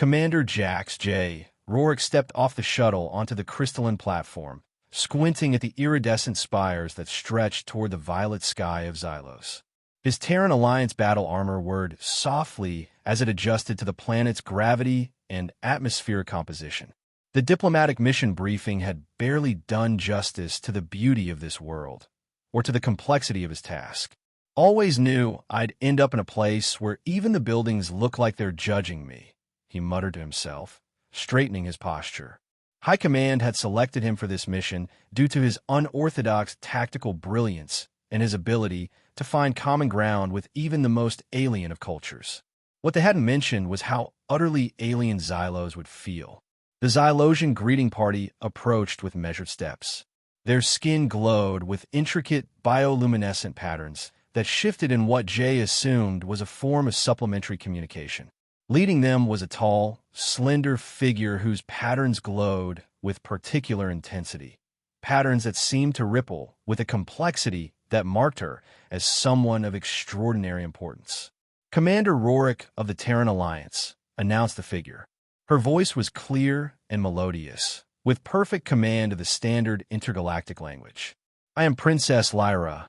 Commander Jax J. Rourke stepped off the shuttle onto the crystalline platform, squinting at the iridescent spires that stretched toward the violet sky of Xylos. His Terran Alliance battle armor whirred softly as it adjusted to the planet's gravity and atmospheric composition. The diplomatic mission briefing had barely done justice to the beauty of this world, or to the complexity of his task. Always knew I'd end up in a place where even the buildings look like they're judging me, he muttered to himself, straightening his posture. High Command had selected him for this mission due to his unorthodox tactical brilliance and his ability to find common ground with even the most alien of cultures. What they hadn't mentioned was how utterly alien Xylos would feel. The Xylosian greeting party approached with measured steps. Their skin glowed with intricate bioluminescent patterns that shifted in what Jay assumed was a form of supplementary communication. Leading them was a tall, slender figure whose patterns glowed with particular intensity, patterns that seemed to ripple with a complexity that marked her as someone of extraordinary importance. Commander Rourke of the Terran Alliance announced the figure. Her voice was clear and melodious, with perfect command of the standard intergalactic language. I am Princess Lyra,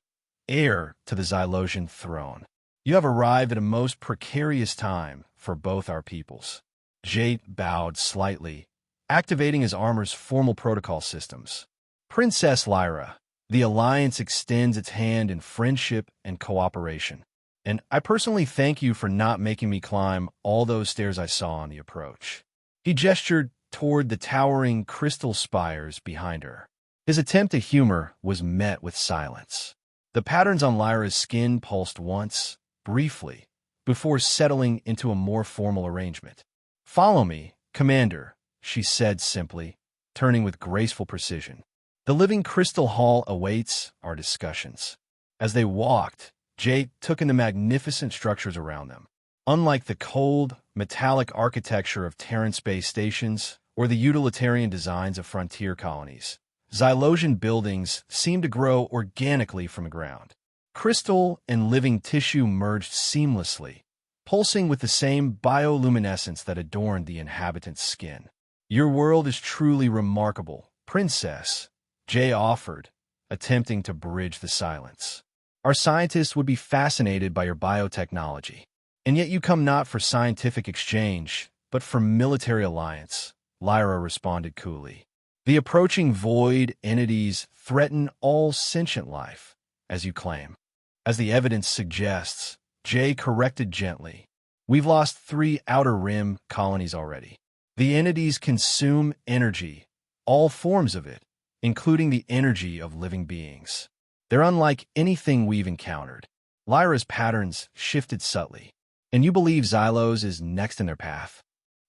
heir to the Xylosian throne. You have arrived at a most precarious time for both our peoples. Jade bowed slightly, activating his armor's formal protocol systems. Princess Lyra, the Alliance extends its hand in friendship and cooperation, and I personally thank you for not making me climb all those stairs I saw on the approach. He gestured toward the towering crystal spires behind her. His attempt at humor was met with silence. The patterns on Lyra's skin pulsed once, briefly, before settling into a more formal arrangement. Follow me, Commander, she said simply, turning with graceful precision. The living crystal hall awaits our discussions. As they walked, Jay took in the magnificent structures around them. Unlike the cold, metallic architecture of Terran space stations or the utilitarian designs of frontier colonies, Xylosian buildings seemed to grow organically from the ground. Crystal and living tissue merged seamlessly, pulsing with the same bioluminescence that adorned the inhabitant's skin. Your world is truly remarkable, Princess, Jay offered, attempting to bridge the silence. Our scientists would be fascinated by your biotechnology. And yet you come not for scientific exchange, but for military alliance, Lyra responded coolly. The approaching void entities threaten all sentient life, as you claim. As the evidence suggests, Jay corrected gently. We've lost 3 Outer Rim colonies already. The entities consume energy, all forms of it, including the energy of living beings. They're unlike anything we've encountered. Lyra's patterns shifted subtly. And you believe Xylos is next in their path?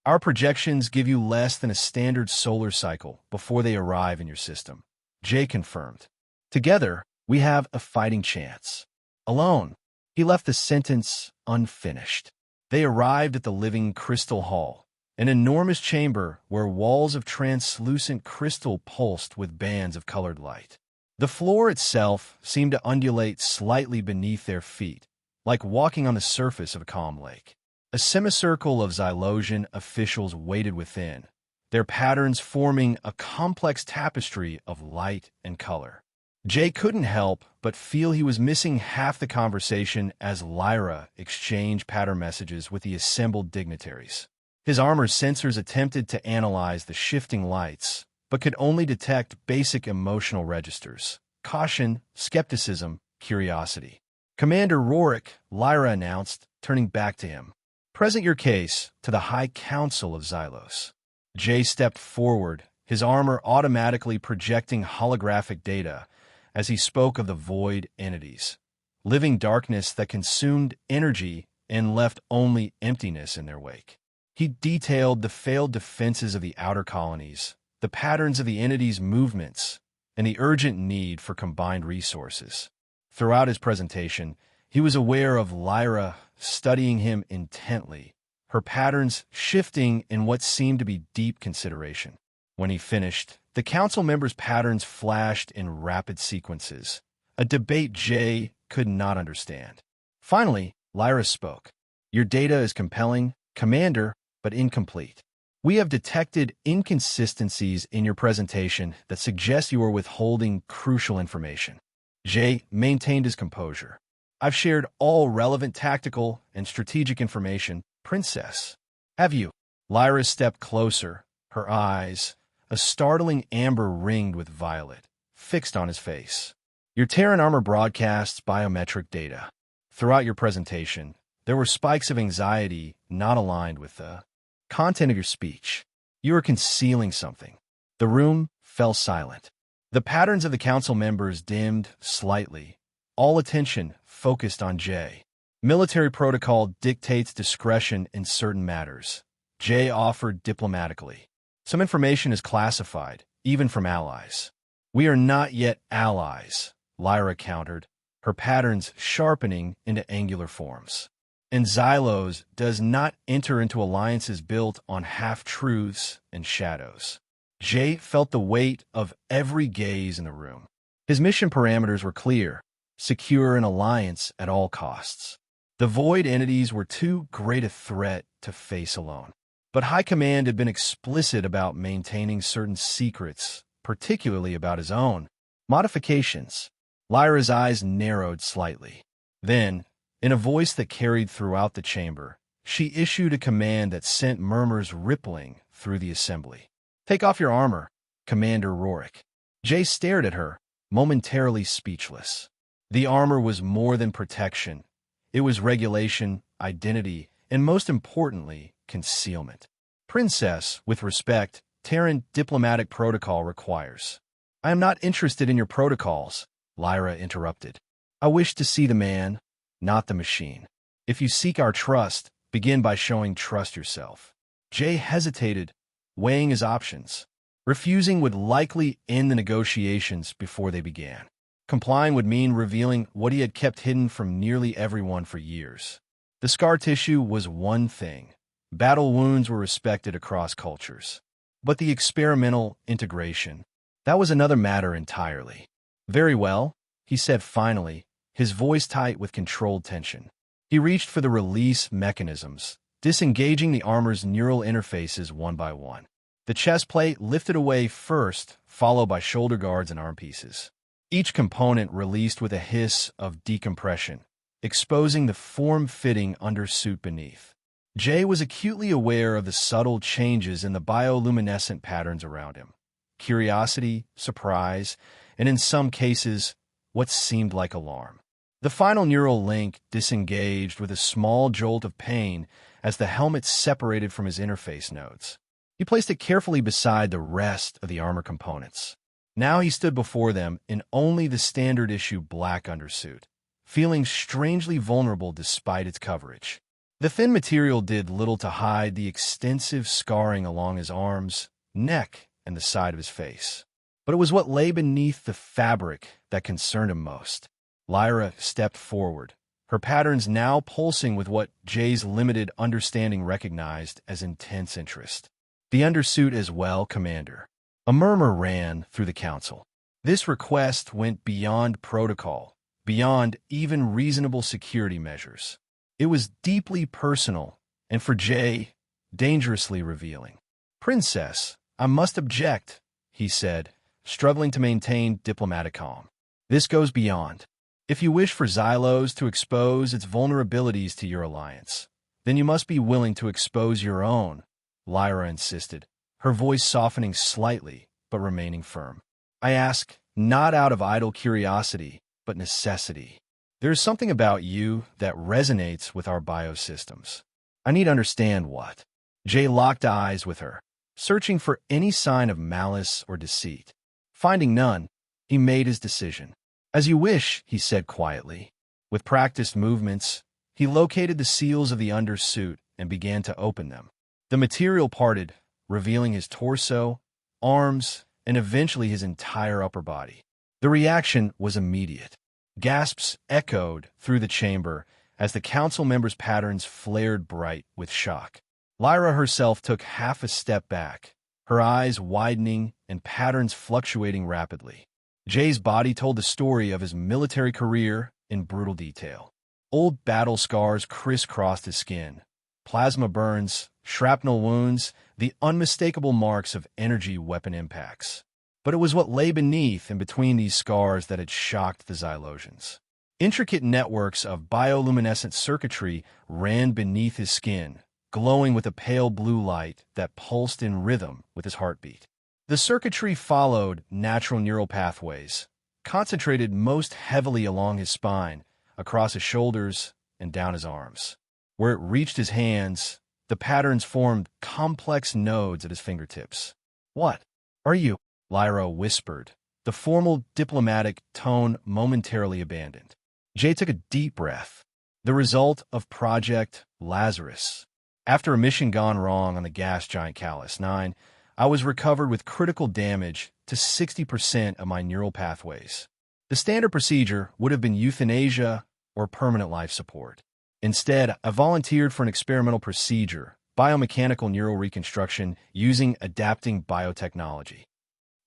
Our projections give you less than a standard solar cycle before they arrive in your system, Jay confirmed. Together, we have a fighting chance. Alone, he left the sentence unfinished. They arrived at the living crystal hall, an enormous chamber where walls of translucent crystal pulsed with bands of colored light. The floor itself seemed to undulate slightly beneath their feet, like walking on the surface of a calm lake. A semicircle of Xylosian officials waited within, their patterns forming a complex tapestry of light and color. Jay couldn't help but feel he was missing half the conversation as Lyra exchanged pattern messages with the assembled dignitaries. His armor's sensors attempted to analyze the shifting lights, but could only detect basic emotional registers: caution, skepticism, curiosity. Commander Rourke, Lyra announced, turning back to him. Present your case to the High Council of Xylos. Jay stepped forward, his armor automatically projecting holographic data as he spoke of the void entities, living darkness that consumed energy and left only emptiness in their wake. He detailed the failed defenses of the outer colonies, the patterns of the entities' movements, and the urgent need for combined resources. Throughout his presentation, he was aware of Lyra studying him intently, her patterns shifting in what seemed to be deep consideration. When he finished, the council members' patterns flashed in rapid sequences, a debate Jay could not understand. Finally, Lyra spoke. Your data is compelling, Commander, but incomplete. We have detected inconsistencies in your presentation that suggest you are withholding crucial information. Jay maintained his composure. I've shared all relevant tactical and strategic information, Princess. Have you? Lyra stepped closer, her eyes, a startling amber ringed with violet, fixed on his face. Your Terran armor broadcasts biometric data. Throughout your presentation, there were spikes of anxiety not aligned with the content of your speech. You are concealing something. The room fell silent. The patterns of the council members dimmed slightly. All attention focused on Jay. Military protocol dictates discretion in certain matters. Jay offered diplomatically. Some information is classified, even from allies. We are not yet allies, Lyra countered, her patterns sharpening into angular forms. And Xylos does not enter into alliances built on half-truths and shadows. Jay felt the weight of every gaze in the room. His mission parameters were clear: secure an alliance at all costs. The void entities were too great a threat to face alone. But High Command had been explicit about maintaining certain secrets, particularly about his own modifications. Lyra's eyes narrowed slightly. Then, in a voice that carried throughout the chamber, she issued a command that sent murmurs rippling through the assembly. Take off your armor, Commander Rorik. Jay stared at her, momentarily speechless. The armor was more than protection. It was regulation, identity, and most importantly, concealment. Princess, with respect, Terran diplomatic protocol requires. I am not interested in your protocols, Lyra interrupted. I wish to see the man, not the machine. If you seek our trust, begin by showing trust yourself. Jay hesitated, weighing his options. Refusing would likely end the negotiations before they began. Complying would mean revealing what he had kept hidden from nearly everyone for years. The scar tissue was one thing. Battle wounds were respected across cultures. But the experimental integration, that was another matter entirely. Very well, he said finally, his voice tight with controlled tension. He reached for the release mechanisms, disengaging the armor's neural interfaces one by one. The chest plate lifted away first, followed by shoulder guards and arm pieces. Each component released with a hiss of decompression, exposing the form-fitting undersuit beneath. Jay was acutely aware of the subtle changes in the bioluminescent patterns around him. Curiosity, surprise, and in some cases, what seemed like alarm. The final neural link disengaged with a small jolt of pain as the helmet separated from his interface nodes. He placed it carefully beside the rest of the armor components. Now he stood before them in only the standard-issue black undersuit, feeling strangely vulnerable despite its coverage. The thin material did little to hide the extensive scarring along his arms, neck, and the side of his face. But it was what lay beneath the fabric that concerned him most. Lyra stepped forward, her patterns now pulsing with what Jay's limited understanding recognized as intense interest. The undersuit as well, Commander. A murmur ran through the council. This request went beyond protocol, beyond even reasonable security measures. It was deeply personal, and for Jay, dangerously revealing. Princess, I must object, he said, struggling to maintain diplomatic calm. This goes beyond. If you wish for Xylos to expose its vulnerabilities to your alliance, then you must be willing to expose your own, Lyra insisted, her voice softening slightly, but remaining firm. I ask, not out of idle curiosity, but necessity. There is something about you that resonates with our biosystems. I need to understand what. Jay locked eyes with her, searching for any sign of malice or deceit. Finding none, he made his decision. As you wish, he said quietly. With practiced movements, he located the seals of the undersuit and began to open them. The material parted, revealing his torso, arms, and eventually his entire upper body. The reaction was immediate. Gasps echoed through the chamber as the council members' patterns flared bright with shock. Lyra herself took half a step back, her eyes widening and patterns fluctuating rapidly. Jay's body told the story of his military career in brutal detail. Old battle scars crisscrossed his skin, plasma burns, shrapnel wounds, the unmistakable marks of energy weapon impacts. But it was what lay beneath and between these scars that had shocked the Xylosians. Intricate networks of bioluminescent circuitry ran beneath his skin, glowing with a pale blue light that pulsed in rhythm with his heartbeat. The circuitry followed natural neural pathways, concentrated most heavily along his spine, across his shoulders, and down his arms. Where it reached his hands, the patterns formed complex nodes at his fingertips. "What are you?" Lyra whispered, the formal diplomatic tone momentarily abandoned. Jay took a deep breath. The result of Project Lazarus. After a mission gone wrong on the gas giant Callus 9, I was recovered with critical damage to 60% of my neural pathways. The standard procedure would have been euthanasia or permanent life support. Instead, I volunteered for an experimental procedure, biomechanical neural reconstruction using adapting biotechnology.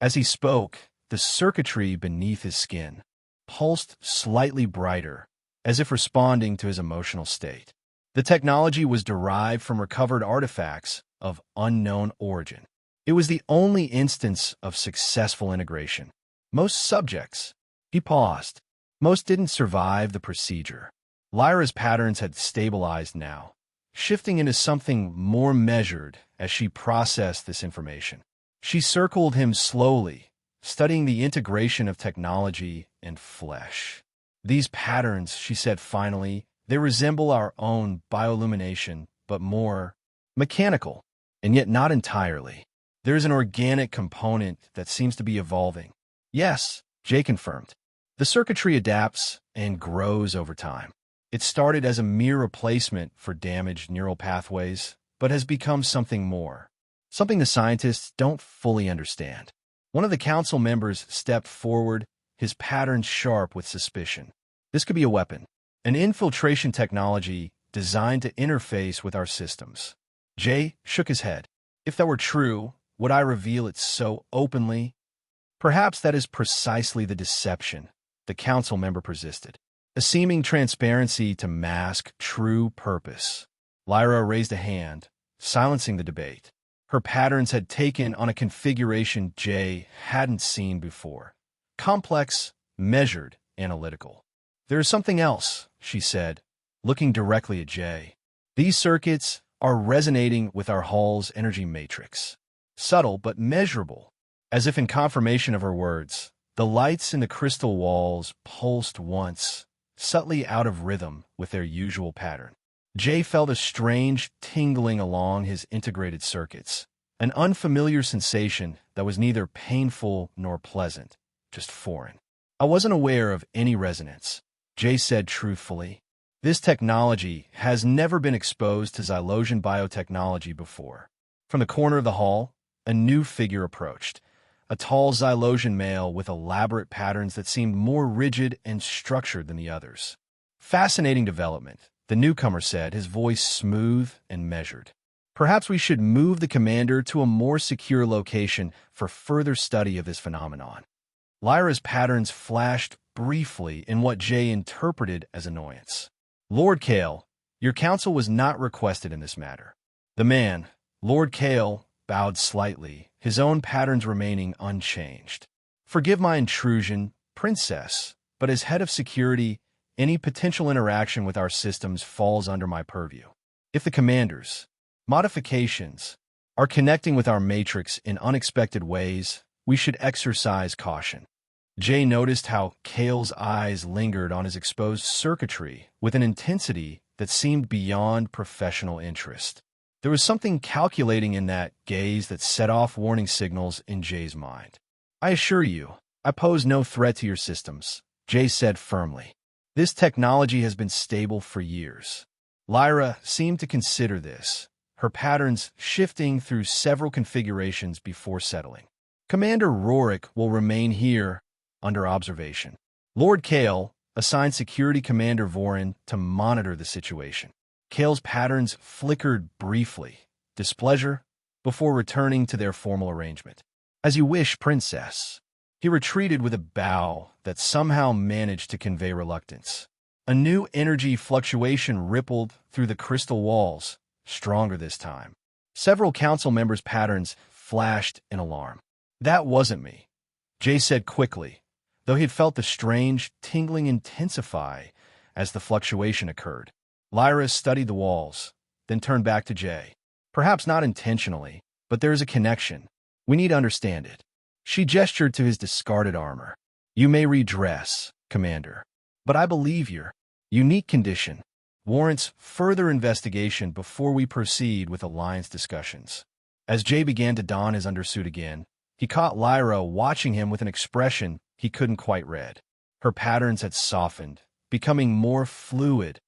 As he spoke, the circuitry beneath his skin pulsed slightly brighter, as if responding to his emotional state. The technology was derived from recovered artifacts of unknown origin. It was the only instance of successful integration. Most subjects, he paused, most didn't survive the procedure. Lyra's patterns had stabilized now, shifting into something more measured as she processed this information. She circled him slowly, studying the integration of technology and flesh. "These patterns," she said finally, "they resemble our own biolumination, but more mechanical, and yet not entirely. There's an organic component that seems to be evolving." "Yes," Jay confirmed. "The circuitry adapts and grows over time. It started as a mere replacement for damaged neural pathways, but has become something more. Something the scientists don't fully understand." One of the council members stepped forward, his patterns sharp with suspicion. "This could be a weapon, an infiltration technology designed to interface with our systems." Jay shook his head. "If that were true, would I reveal it so openly?" "Perhaps that is precisely the deception," the council member persisted. "A seeming transparency to mask true purpose." Lyra raised a hand, silencing the debate. Her patterns had taken on a configuration Jay hadn't seen before. Complex, measured, analytical. "There is something else," she said, looking directly at Jay. "These circuits are resonating with our Hall's energy matrix. Subtle but measurable." As if in confirmation of her words, the lights in the crystal walls pulsed once, subtly out of rhythm with their usual pattern. Jay felt a strange tingling along his integrated circuits, an unfamiliar sensation that was neither painful nor pleasant, just foreign. "I wasn't aware of any resonance," Jay said truthfully. "This technology has never been exposed to Xylosian biotechnology before." From the corner of the hall, a new figure approached, a tall Xylosian male with elaborate patterns that seemed more rigid and structured than the others. "Fascinating development," the newcomer said, his voice smooth and measured. "Perhaps we should move the commander to a more secure location for further study of this phenomenon." Lyra's patterns flashed briefly in what Jay interpreted as annoyance. "Lord Kale, your counsel was not requested in this matter." The man, Lord Kale, bowed slightly, his own patterns remaining unchanged. "Forgive my intrusion, Princess, but as head of security, any potential interaction with our systems falls under my purview. If the commanders' modifications are connecting with our matrix in unexpected ways, we should exercise caution." Jay noticed how Kale's eyes lingered on his exposed circuitry with an intensity that seemed beyond professional interest. There was something calculating in that gaze that set off warning signals in Jay's mind. "I assure you, I pose no threat to your systems," Jay said firmly. "This technology has been stable for years." Lyra seemed to consider this, her patterns shifting through several configurations before settling. "Commander Rorik will remain here under observation. Lord Kale assigned Security Commander Vorin to monitor the situation." Kale's patterns flickered briefly, displeasure, before returning to their formal arrangement. "As you wish, Princess." He retreated with a bow that somehow managed to convey reluctance. A new energy fluctuation rippled through the crystal walls, stronger this time. Several council members' patterns flashed in alarm. That wasn't me, Jay said quickly, though he had felt the strange, tingling intensify as the fluctuation occurred. Lyra studied the walls, then turned back to Jay. Perhaps not intentionally, but there is a connection. We need to understand it. She gestured to his discarded armor. You may redress, Commander, but I believe your unique condition warrants further investigation before we proceed with alliance discussions. As Jay began to don his undersuit again, he caught Lyra watching him with an expression he couldn't quite read. Her patterns had softened, becoming more fluid,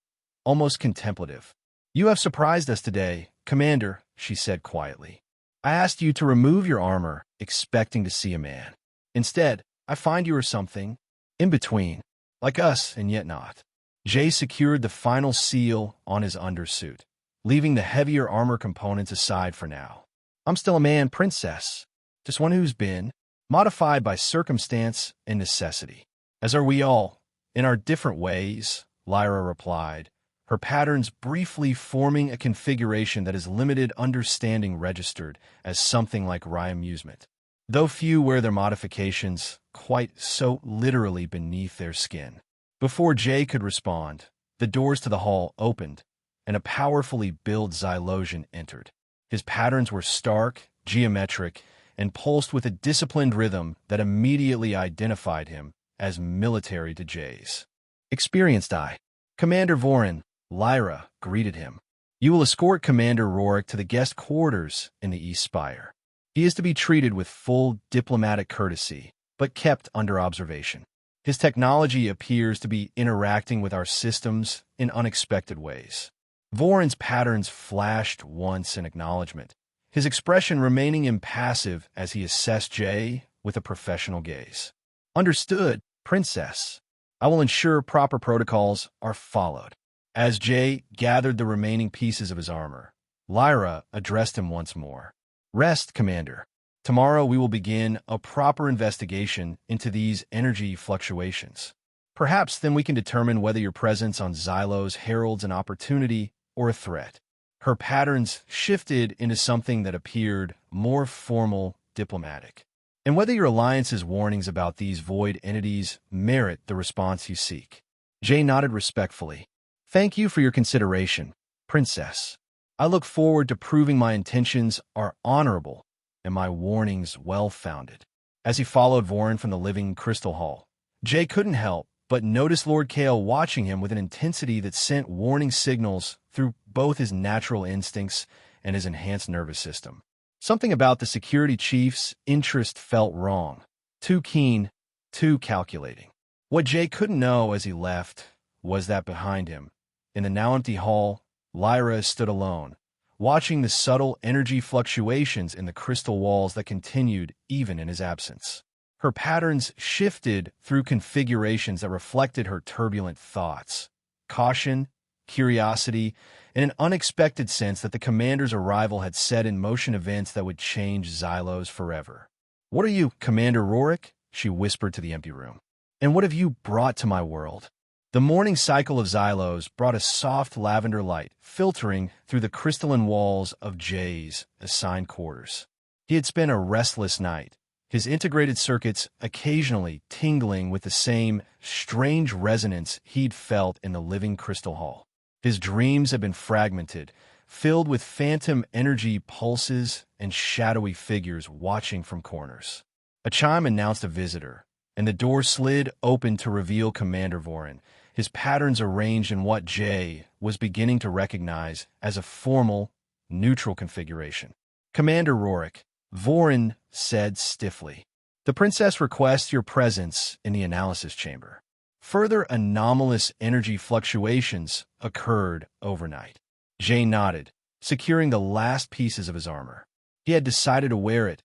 almost contemplative. You have surprised us today, Commander, she said quietly. I asked you to remove your armor, expecting to see a man. Instead, I find you are something in between, like us and yet not. Jay secured the final seal on his undersuit, leaving the heavier armor components aside for now. I'm still a man, Princess, just one who's been modified by circumstance and necessity. As are we all, in our different ways, Lyra replied, her patterns briefly forming a configuration that is limited understanding registered as something like wry amusement, though few wear their modifications quite so literally beneath their skin. Before Jay could respond, the doors to the hall opened, and a powerfully built Xylosian entered. His patterns were stark, geometric, and pulsed with a disciplined rhythm that immediately identified him as military to Jay's. Experienced eye. Commander Vorin, Lyra greeted him. You will escort Commander Rorik to the guest quarters in the East Spire. He is to be treated with full diplomatic courtesy, but kept under observation. His technology appears to be interacting with our systems in unexpected ways. Vorin's patterns flashed once in acknowledgement, his expression remaining impassive as he assessed Jay with a professional gaze. Understood, Princess. I will ensure proper protocols are followed. As Jay gathered the remaining pieces of his armor, Lyra addressed him once more. Rest, Commander. Tomorrow we will begin a proper investigation into these energy fluctuations. Perhaps then we can determine whether your presence on Xylos heralds an opportunity or a threat. Her patterns shifted into something that appeared more formal, diplomatic. And whether your alliance's warnings about these void entities merit the response you seek. Jay nodded respectfully. Thank you for your consideration, Princess. I look forward to proving my intentions are honorable and my warnings well-founded. As he followed Vorin from the living crystal hall, Jay couldn't help but notice Lord Kale watching him with an intensity that sent warning signals through both his natural instincts and his enhanced nervous system. Something about the security chief's interest felt wrong, too keen, too calculating. What Jay couldn't know as he left was that behind him, in the now empty hall, Lyra stood alone, watching the subtle energy fluctuations in the crystal walls that continued even in his absence. Her patterns shifted through configurations that reflected her turbulent thoughts, caution, curiosity, and an unexpected sense that the commander's arrival had set in motion events that would change Xylos forever. What are you, Commander Rorik? She whispered to the empty room. And what have you brought to my world? The morning cycle of Xylos brought a soft lavender light filtering through the crystalline walls of Jay's assigned quarters. He had spent a restless night, his integrated circuits occasionally tingling with the same strange resonance he'd felt in the living crystal hall. His dreams had been fragmented, filled with phantom energy pulses and shadowy figures watching from corners. A chime announced a visitor, and the door slid open to reveal Commander Vorin, his patterns arranged in what Jay was beginning to recognize as a formal, neutral configuration. Commander Rorik, Vorin said stiffly. The princess requests your presence in the analysis chamber. Further anomalous energy fluctuations occurred overnight. Jay nodded, securing the last pieces of his armor. He had decided to wear it,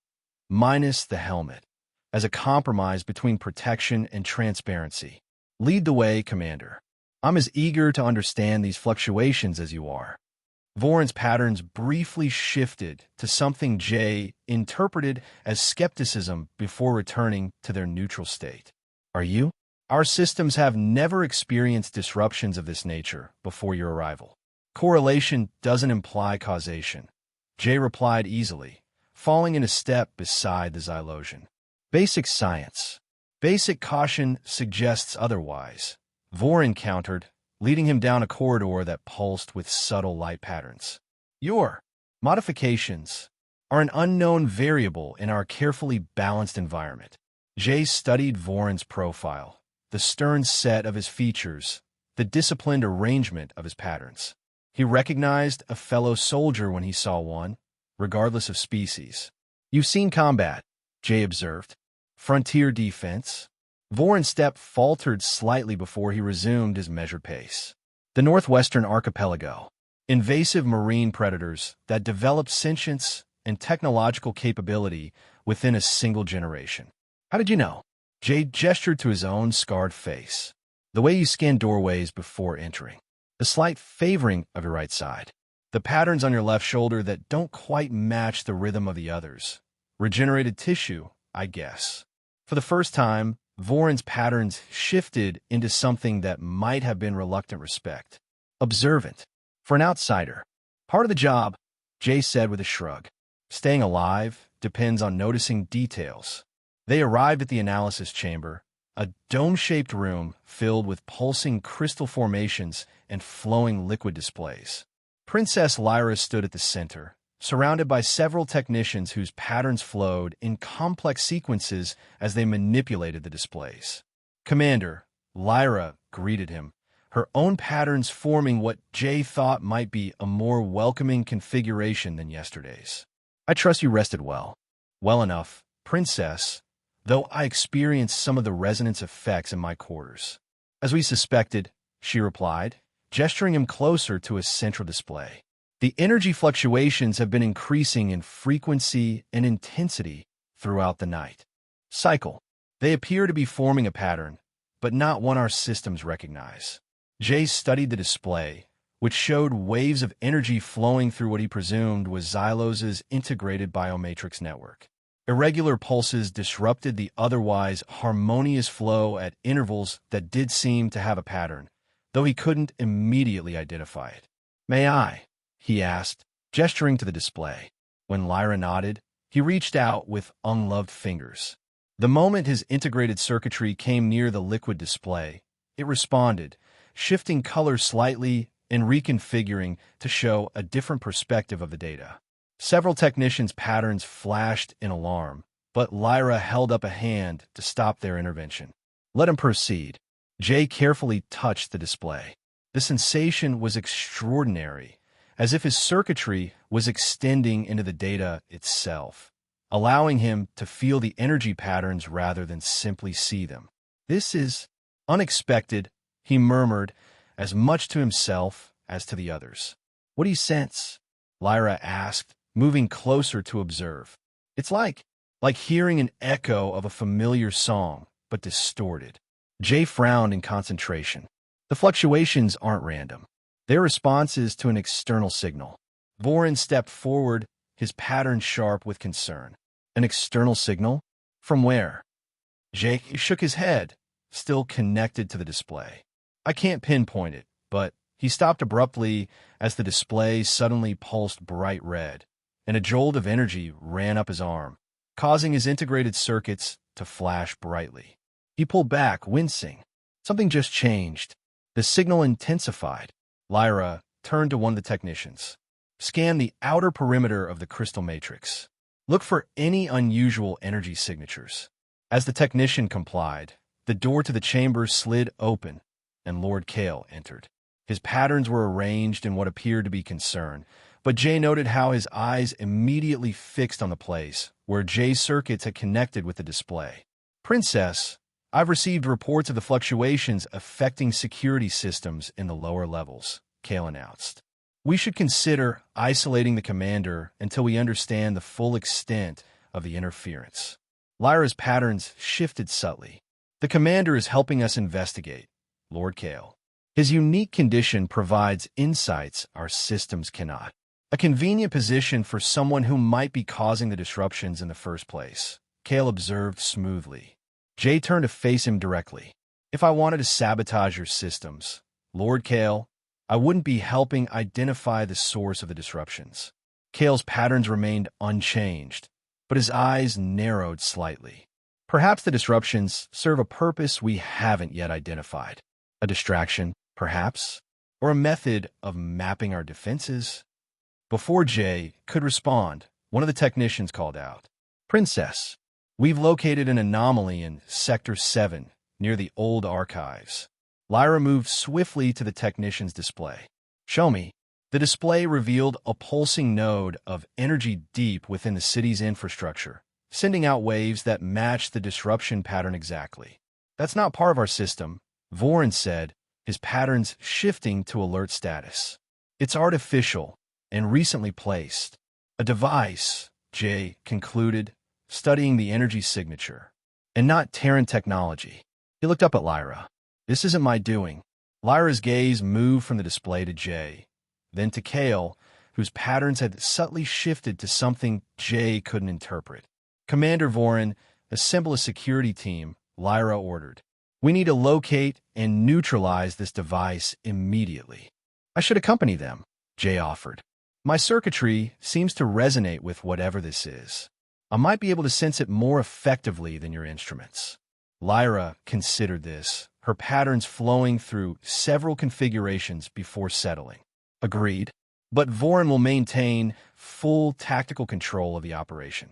minus the helmet, as a compromise between protection and transparency. Lead the way, Commander. I'm as eager to understand these fluctuations as you are. Vorin's patterns briefly shifted to something Jay interpreted as skepticism before returning to their neutral state. Are you? Our systems have never experienced disruptions of this nature before your arrival. Correlation doesn't imply causation, Jay replied easily, falling in a step beside the Xylosian. Basic science. Basic caution suggests otherwise, Vorin countered, leading him down a corridor that pulsed with subtle light patterns. Your modifications are an unknown variable in our carefully balanced environment. Jay studied Vorin's profile, the stern set of his features, the disciplined arrangement of his patterns. He recognized a fellow soldier when he saw one, regardless of species. You've seen combat, Jay observed. Frontier defense. Vorin's step faltered slightly before he resumed his measured pace. The Northwestern Archipelago. Invasive marine predators that develop sentience and technological capability within a single generation. How did you know? Jay gestured to his own scarred face. The way you scan doorways before entering. The slight favoring of your right side. The patterns on your left shoulder that don't quite match the rhythm of the others. Regenerated tissue, I guess. For the first time, Vorin's patterns shifted into something that might have been reluctant respect. Observant. For an outsider. Part of the job, Jay said with a shrug. Staying alive depends on noticing details. They arrived at the analysis chamber, a dome-shaped room filled with pulsing crystal formations and flowing liquid displays. Princess Lyra stood at the center, surrounded by several technicians whose patterns flowed in complex sequences as they manipulated the displays. Commander, Lyra greeted him, her own patterns forming what Jay thought might be a more welcoming configuration than yesterday's. I trust you rested well. Well enough, Princess, though I experienced some of the resonance effects in my quarters. As we suspected, she replied, gesturing him closer to a central display. The energy fluctuations have been increasing in frequency and intensity throughout the night. Cycle. They appear to be forming a pattern, but not one our systems recognize. Jay studied the display, which showed waves of energy flowing through what he presumed was Xylos's integrated biomatrix network. Irregular pulses disrupted the otherwise harmonious flow at intervals that did seem to have a pattern, though he couldn't immediately identify it. May I? He asked, gesturing to the display. When Lyra nodded, he reached out with unloved fingers. The moment his integrated circuitry came near the liquid display, it responded, shifting color slightly and reconfiguring to show a different perspective of the data. Several technicians' patterns flashed in alarm, but Lyra held up a hand to stop their intervention. Let him proceed. Jay carefully touched the display. The sensation was extraordinary, as if his circuitry was extending into the data itself, allowing him to feel the energy patterns rather than simply see them. This is unexpected, he murmured, as much to himself as to the others. What do you sense? Lyra asked, moving closer to observe. It's like hearing an echo of a familiar song, but distorted. Jay frowned in concentration. The fluctuations aren't random. They're responses to an external signal. Vorin stepped forward, his pattern sharp with concern. An external signal? From where? Jay shook his head, still connected to the display. I can't pinpoint it, but he stopped abruptly as the display suddenly pulsed bright red, and a jolt of energy ran up his arm, causing his integrated circuits to flash brightly. He pulled back, wincing. Something just changed. The signal intensified. Lyra turned to one of the technicians. Scan the outer perimeter of the crystal matrix. Look for any unusual energy signatures. As the technician complied, the door to the chamber slid open, and Lord Kale entered. His patterns were arranged in what appeared to be concern, but Jay noted how his eyes immediately fixed on the place where Jay's circuits had connected with the display. Princess, I've received reports of the fluctuations affecting security systems in the lower levels, Kale announced. We should consider isolating the commander until we understand the full extent of the interference. Lyra's patterns shifted subtly. The commander is helping us investigate, Lord Kale. His unique condition provides insights our systems cannot. A convenient position for someone who might be causing the disruptions in the first place, Kale observed smoothly. Jay turned to face him directly. If I wanted to sabotage your systems, Lord Kale, I wouldn't be helping identify the source of the disruptions. Kale's patterns remained unchanged, but his eyes narrowed slightly. Perhaps the disruptions serve a purpose we haven't yet identified. A distraction, perhaps? Or a method of mapping our defenses? Before Jay could respond, one of the technicians called out, "Princess, we've located an anomaly in Sector 7, near the old archives." Lyra moved swiftly to the technician's display. "Show me." The display revealed a pulsing node of energy deep within the city's infrastructure, sending out waves that matched the disruption pattern exactly. "That's not part of our system," Vorin said, his patterns shifting to alert status. "It's artificial and recently placed. A device," Jay concluded, studying the energy signature, "and not Terran technology." He looked up at Lyra. "This isn't my doing." Lyra's gaze moved from the display to Jay, then to Kale, whose patterns had subtly shifted to something Jay couldn't interpret. "Commander Vorin, assemble a security team," Lyra ordered. "We need to locate and neutralize this device immediately." "I should accompany them," Jay offered. "My circuitry seems to resonate with whatever this is. I might be able to sense it more effectively than your instruments." Lyra considered this, her patterns flowing through several configurations before settling. "Agreed. But Vorin will maintain full tactical control of the operation."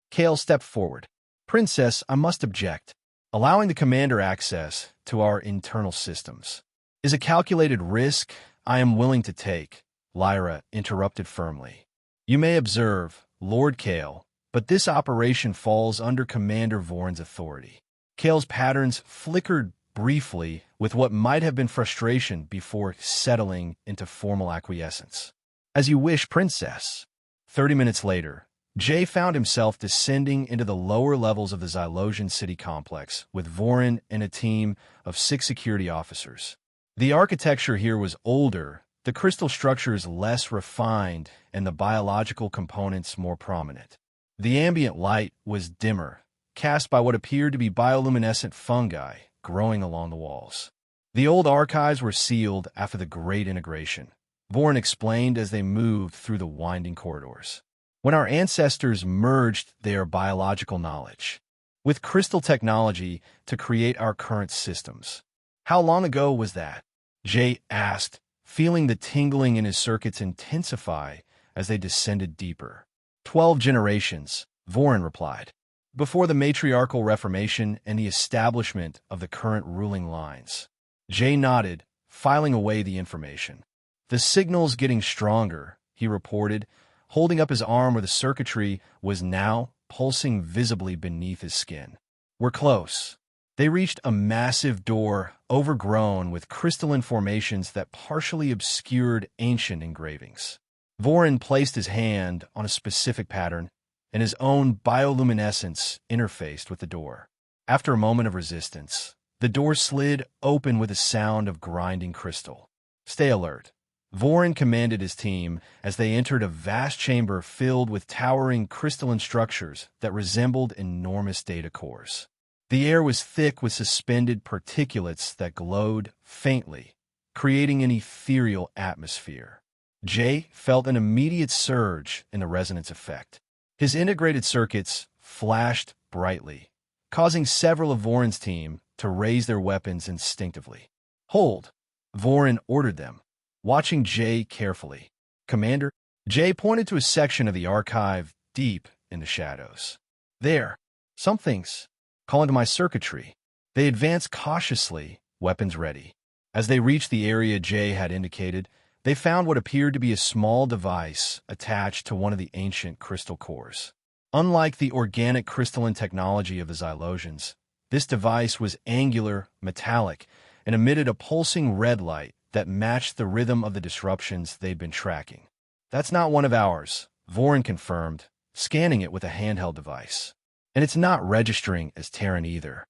Kale stepped forward. "Princess, I must object. Allowing the commander access to our internal systems is a calculated risk I am willing to take," Lyra interrupted firmly. "You may observe, Lord Kale, but this operation falls under Commander Vorin's authority." Kale's patterns flickered briefly with what might have been frustration before settling into formal acquiescence. "As you wish, Princess." 30 minutes later, Jay found himself descending into the lower levels of the Xylosian city complex with Vorin and a team of 6 security officers. The architecture here was older, the crystal structures less refined, and the biological components more prominent. The ambient light was dimmer, cast by what appeared to be bioluminescent fungi growing along the walls. The old archives were sealed after the Great Integration, Vorin explained as they moved through the winding corridors. "When our ancestors merged their biological knowledge with crystal technology to create our current systems." "How long ago was that?" Jay asked, feeling the tingling in his circuits intensify as they descended deeper. 12 generations, Vorin replied. "Before the matriarchal reformation and the establishment of the current ruling lines." Jay nodded, filing away the information. "The signal's getting stronger," he reported, holding up his arm where the circuitry was now pulsing visibly beneath his skin. "We're close." They reached a massive door overgrown with crystalline formations that partially obscured ancient engravings. Vorin placed his hand on a specific pattern, and his own bioluminescence interfaced with the door. After a moment of resistance, the door slid open with a sound of grinding crystal. "Stay alert," Vorin commanded his team as they entered a vast chamber filled with towering crystalline structures that resembled enormous data cores. The air was thick with suspended particulates that glowed faintly, creating an ethereal atmosphere. Jay felt an immediate surge in the resonance effect. His integrated circuits flashed brightly, causing several of Vorin's team to raise their weapons instinctively. "Hold," Vorin ordered them, watching Jay carefully. "Commander?" Jay pointed to a section of the archive deep in the shadows. "There. Something's calling to my circuitry." They advanced cautiously, weapons ready. As they reached the area Jay had indicated, they found what appeared to be a small device attached to one of the ancient crystal cores. Unlike the organic crystalline technology of the Xylosians, this device was angular, metallic, and emitted a pulsing red light that matched the rhythm of the disruptions they'd been tracking. "That's not one of ours," Vorin confirmed, scanning it with a handheld device. "And it's not registering as Terran either."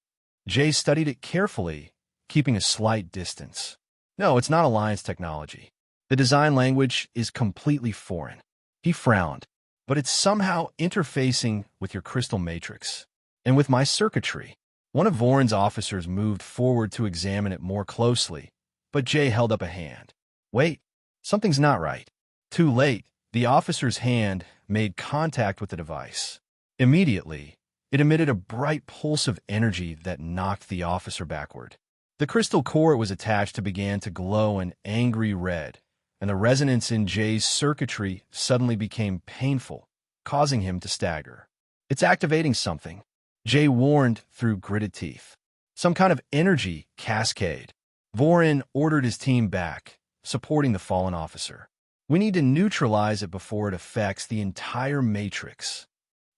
Jay studied it carefully, keeping a slight distance. "No, it's not Alliance technology. The design language is completely foreign." He frowned. "But it's somehow interfacing with your crystal matrix. And with my circuitry." One of Vorin's officers moved forward to examine it more closely, but Jay held up a hand. Wait, something's not right. Too late, the officer's hand made contact with the device. Immediately, it emitted a bright pulse of energy that knocked the officer backward. The crystal core it was attached to began to glow an angry red, and the resonance in Jay's circuitry suddenly became painful, causing him to stagger. It's activating something, Jay warned through gritted teeth. Some kind of energy cascade. Vorin ordered his team back, supporting the fallen officer. We need to neutralize it before it affects the entire matrix.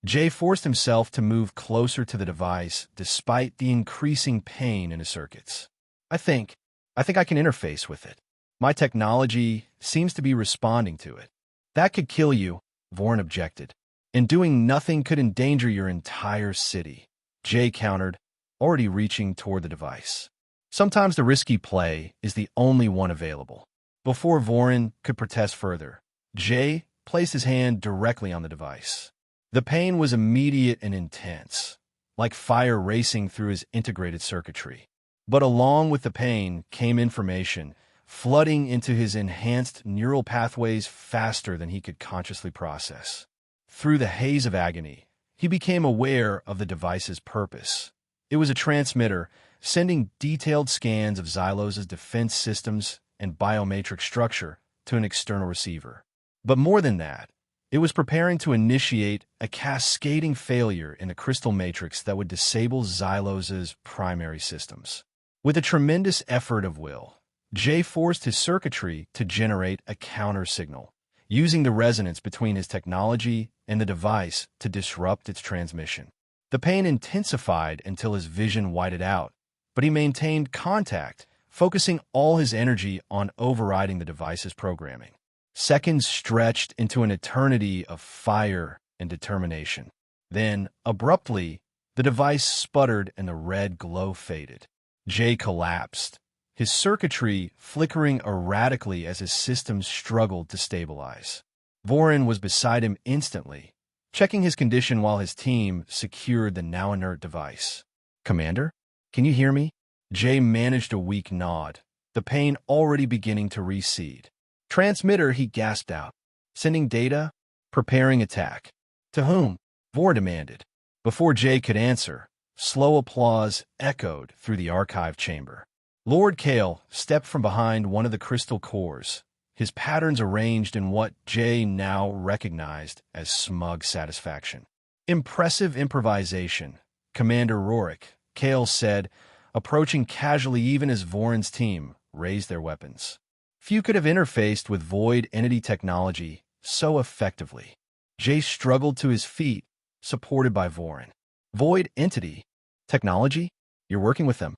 Jay forced himself to move closer to the device despite the increasing pain in his circuits. I think I can interface with it. My technology seems to be responding to it. That could kill you, Vorin objected. And doing nothing could endanger your entire city, Jay countered, already reaching toward the device. Sometimes the risky play is the only one available. Before Vorin could protest further, Jay placed his hand directly on the device. The pain was immediate and intense, like fire racing through his integrated circuitry. But along with the pain came information, flooding into his enhanced neural pathways faster than he could consciously process. Through the haze of agony, he became aware of the device's purpose. It was a transmitter, sending detailed scans of Xylos' defense systems and biomatrix structure to an external receiver. But more than that, it was preparing to initiate a cascading failure in the crystal matrix that would disable Xylos' primary systems. With a tremendous effort of will, Jay forced his circuitry to generate a counter signal, using the resonance between his technology and the device to disrupt its transmission. The pain intensified until his vision whited out, but he maintained contact, focusing all his energy on overriding the device's programming. Seconds stretched into an eternity of fire and determination. Then, abruptly, the device sputtered and the red glow faded. Jay collapsed, his circuitry flickering erratically as his systems struggled to stabilize. Vorin was beside him instantly, checking his condition while his team secured the now-inert device. "Commander, can you hear me?" Jay managed a weak nod, the pain already beginning to recede. "Transmitter," he gasped out. "Sending data? Preparing attack." "To whom?" Vor demanded. Before Jay could answer, slow applause echoed through the archive chamber. Lord Kale stepped from behind one of the crystal cores, his patterns arranged in what Jay now recognized as smug satisfaction. "Impressive improvisation, Commander Rorik," Kale said, approaching casually even as Vorin's team raised their weapons. Few could have interfaced with Void Entity technology so effectively. Jay struggled to his feet, supported by Vorin. "Void Entity? Technology? You're working with them?"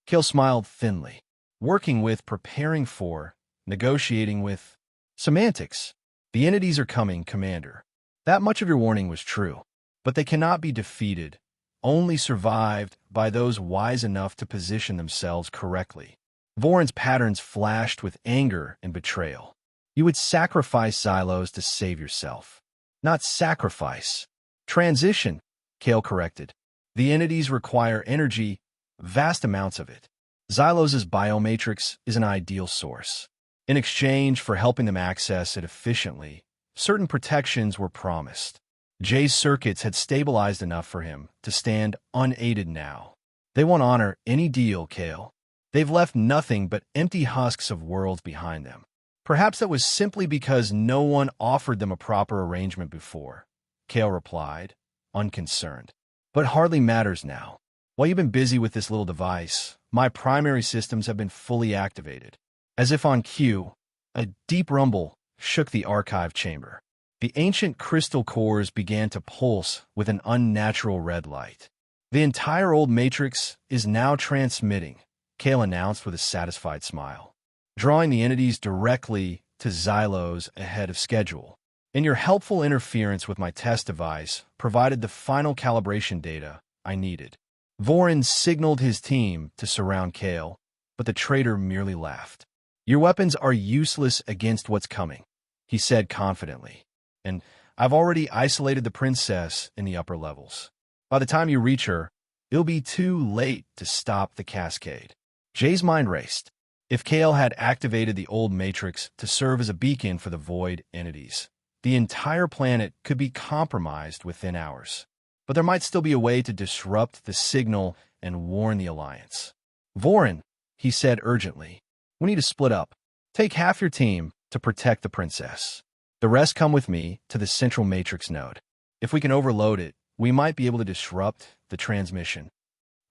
Kale smiled thinly. "Working with, preparing for, negotiating with. Semantics. The entities are coming, Commander. That much of your warning was true. But they cannot be defeated, only survived by those wise enough to position themselves correctly." Vorin's patterns flashed with anger and betrayal. "You would sacrifice Xylos to save yourself. Not sacrifice. Transition," Kale corrected. "The entities require energy, vast amounts of it. Xylos' biomatrix is an ideal source. In exchange for helping them access it efficiently, certain protections were promised. Jay's circuits had stabilized enough for him to stand unaided now. They won't honor any deal, Kale. They've left nothing but empty husks of worlds behind them. Perhaps that was simply because no one offered them a proper arrangement before," Kale replied, unconcerned. "But hardly matters now. While you've been busy with this little device, my primary systems have been fully activated." As if on cue, a deep rumble shook the archive chamber. The ancient crystal cores began to pulse with an unnatural red light. "The entire old matrix is now transmitting," Kale announced with a satisfied smile, "drawing the entities directly to Xylos ahead of schedule. And your helpful interference with my test device provided the final calibration data I needed." Vorin signaled his team to surround Kale, but the traitor merely laughed. "Your weapons are useless against what's coming," he said confidently. "And I've already isolated the princess in the upper levels. By the time you reach her, it'll be too late to stop the cascade." Jay's mind raced. If Kale had activated the old matrix to serve as a beacon for the void entities, the entire planet could be compromised within hours. But there might still be a way to disrupt the signal and warn the Alliance. Vorin, he said urgently, we need to split up. Take half your team to protect the princess. The rest come with me to the central matrix node. If we can overload it, we might be able to disrupt the transmission.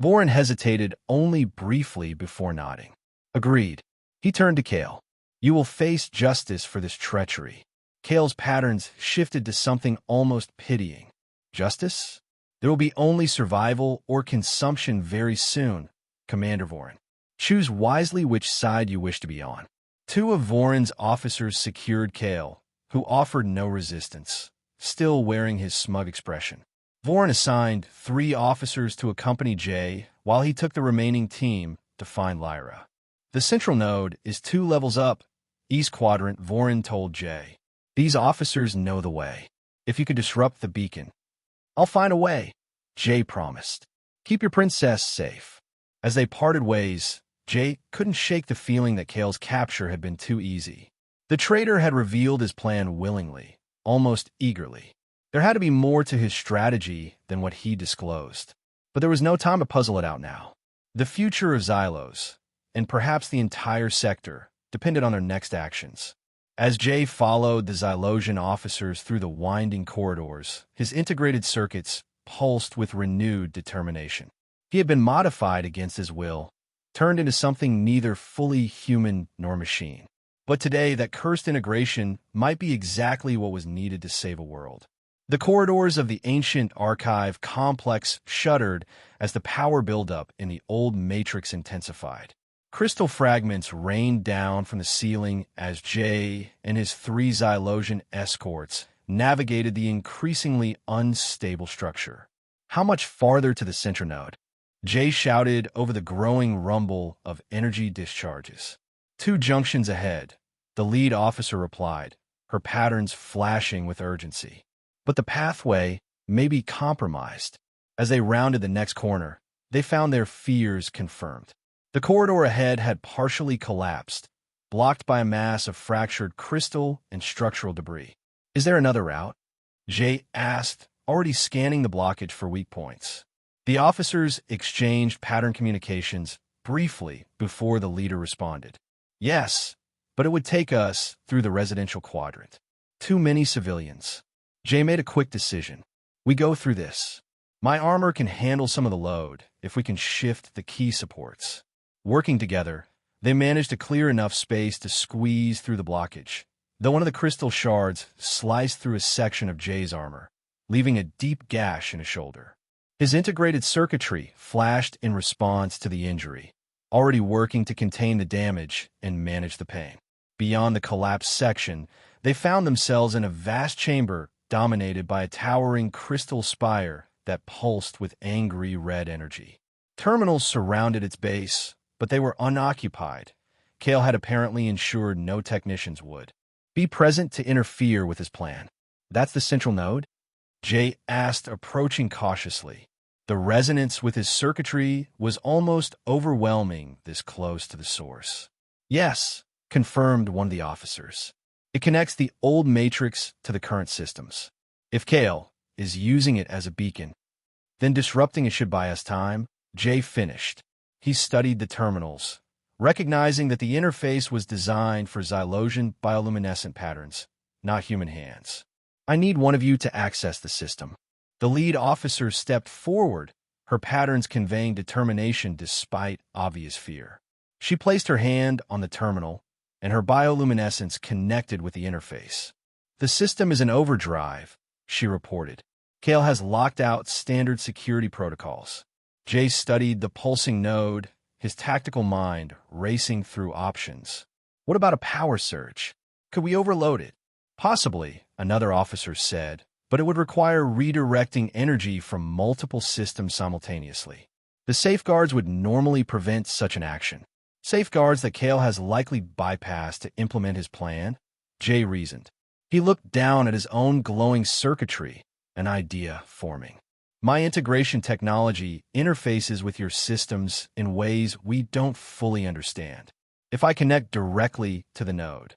Vorin hesitated only briefly before nodding. Agreed. He turned to Kale. You will face justice for this treachery. Kale's patterns shifted to something almost pitying. Justice? There will be only survival or consumption very soon, Commander Vorin. Choose wisely which side you wish to be on. Two of Vorin's officers secured Kale, who offered no resistance, still wearing his smug expression. Vorin assigned 3 officers to accompany Jay while he took the remaining team to find Lyra. The central node is 2 levels up, East Quadrant, Vorin told Jay. These officers know the way. If you could disrupt the beacon, I'll find a way, Jay promised. Keep your princess safe. As they parted ways, Jay couldn't shake the feeling that Kale's capture had been too easy. The traitor had revealed his plan willingly, almost eagerly. There had to be more to his strategy than what he disclosed. But there was no time to puzzle it out now. The future of Xylos, and perhaps the entire sector, depended on their next actions. As Jay followed the Xylosian officers through the winding corridors, his integrated circuits pulsed with renewed determination. He had been modified against his will, turned into something neither fully human nor machine. But today, that cursed integration might be exactly what was needed to save a world. The corridors of the ancient archive complex shuddered as the power buildup in the old matrix intensified. Crystal fragments rained down from the ceiling as Jay and his 3 Xylosian escorts navigated the increasingly unstable structure. How much farther to the center node? Jay shouted over the growing rumble of energy discharges. 2 junctions ahead, the lead officer replied, her patterns flashing with urgency. But the pathway may be compromised. As they rounded the next corner, they found their fears confirmed. The corridor ahead had partially collapsed, blocked by a mass of fractured crystal and structural debris. Is there another route? Jay asked, already scanning the blockage for weak points. The officers exchanged pattern communications briefly before the leader responded. Yes, but it would take us through the residential quadrant. Too many civilians. Jay made a quick decision. We go through this. My armor can handle some of the load if we can shift the key supports. Working together, they managed to clear enough space to squeeze through the blockage, though one of the crystal shards sliced through a section of Jay's armor, leaving a deep gash in his shoulder. His integrated circuitry flashed in response to the injury, already working to contain the damage and manage the pain. Beyond the collapsed section, they found themselves in a vast chamber dominated by a towering crystal spire that pulsed with angry red energy. Terminals surrounded its base, but they were unoccupied. Kale had apparently ensured no technicians would be present to interfere with his plan. That's the central node? Jay asked, approaching cautiously. The resonance with his circuitry was almost overwhelming this close to the source. Yes, confirmed one of the officers. It connects the old matrix to the current systems. If Kale is using it as a beacon, then disrupting it should buy us time. Jay finished. He studied the terminals, recognizing that the interface was designed for Xylosian bioluminescent patterns, not human hands. I need one of you to access the system. The lead officer stepped forward, her patterns conveying determination despite obvious fear. She placed her hand on the terminal, and her bioluminescence connected with the interface. The system is in overdrive, she reported. Kale has locked out standard security protocols. Jay studied the pulsing node, his tactical mind racing through options. What about a power surge? Could we overload it? Possibly, another officer said, but it would require redirecting energy from multiple systems simultaneously. The safeguards would normally prevent such an action. Safeguards that Kale has likely bypassed to implement his plan, Jay reasoned. He looked down at his own glowing circuitry, an idea forming. My integration technology interfaces with your systems in ways we don't fully understand. if I connect directly to the node.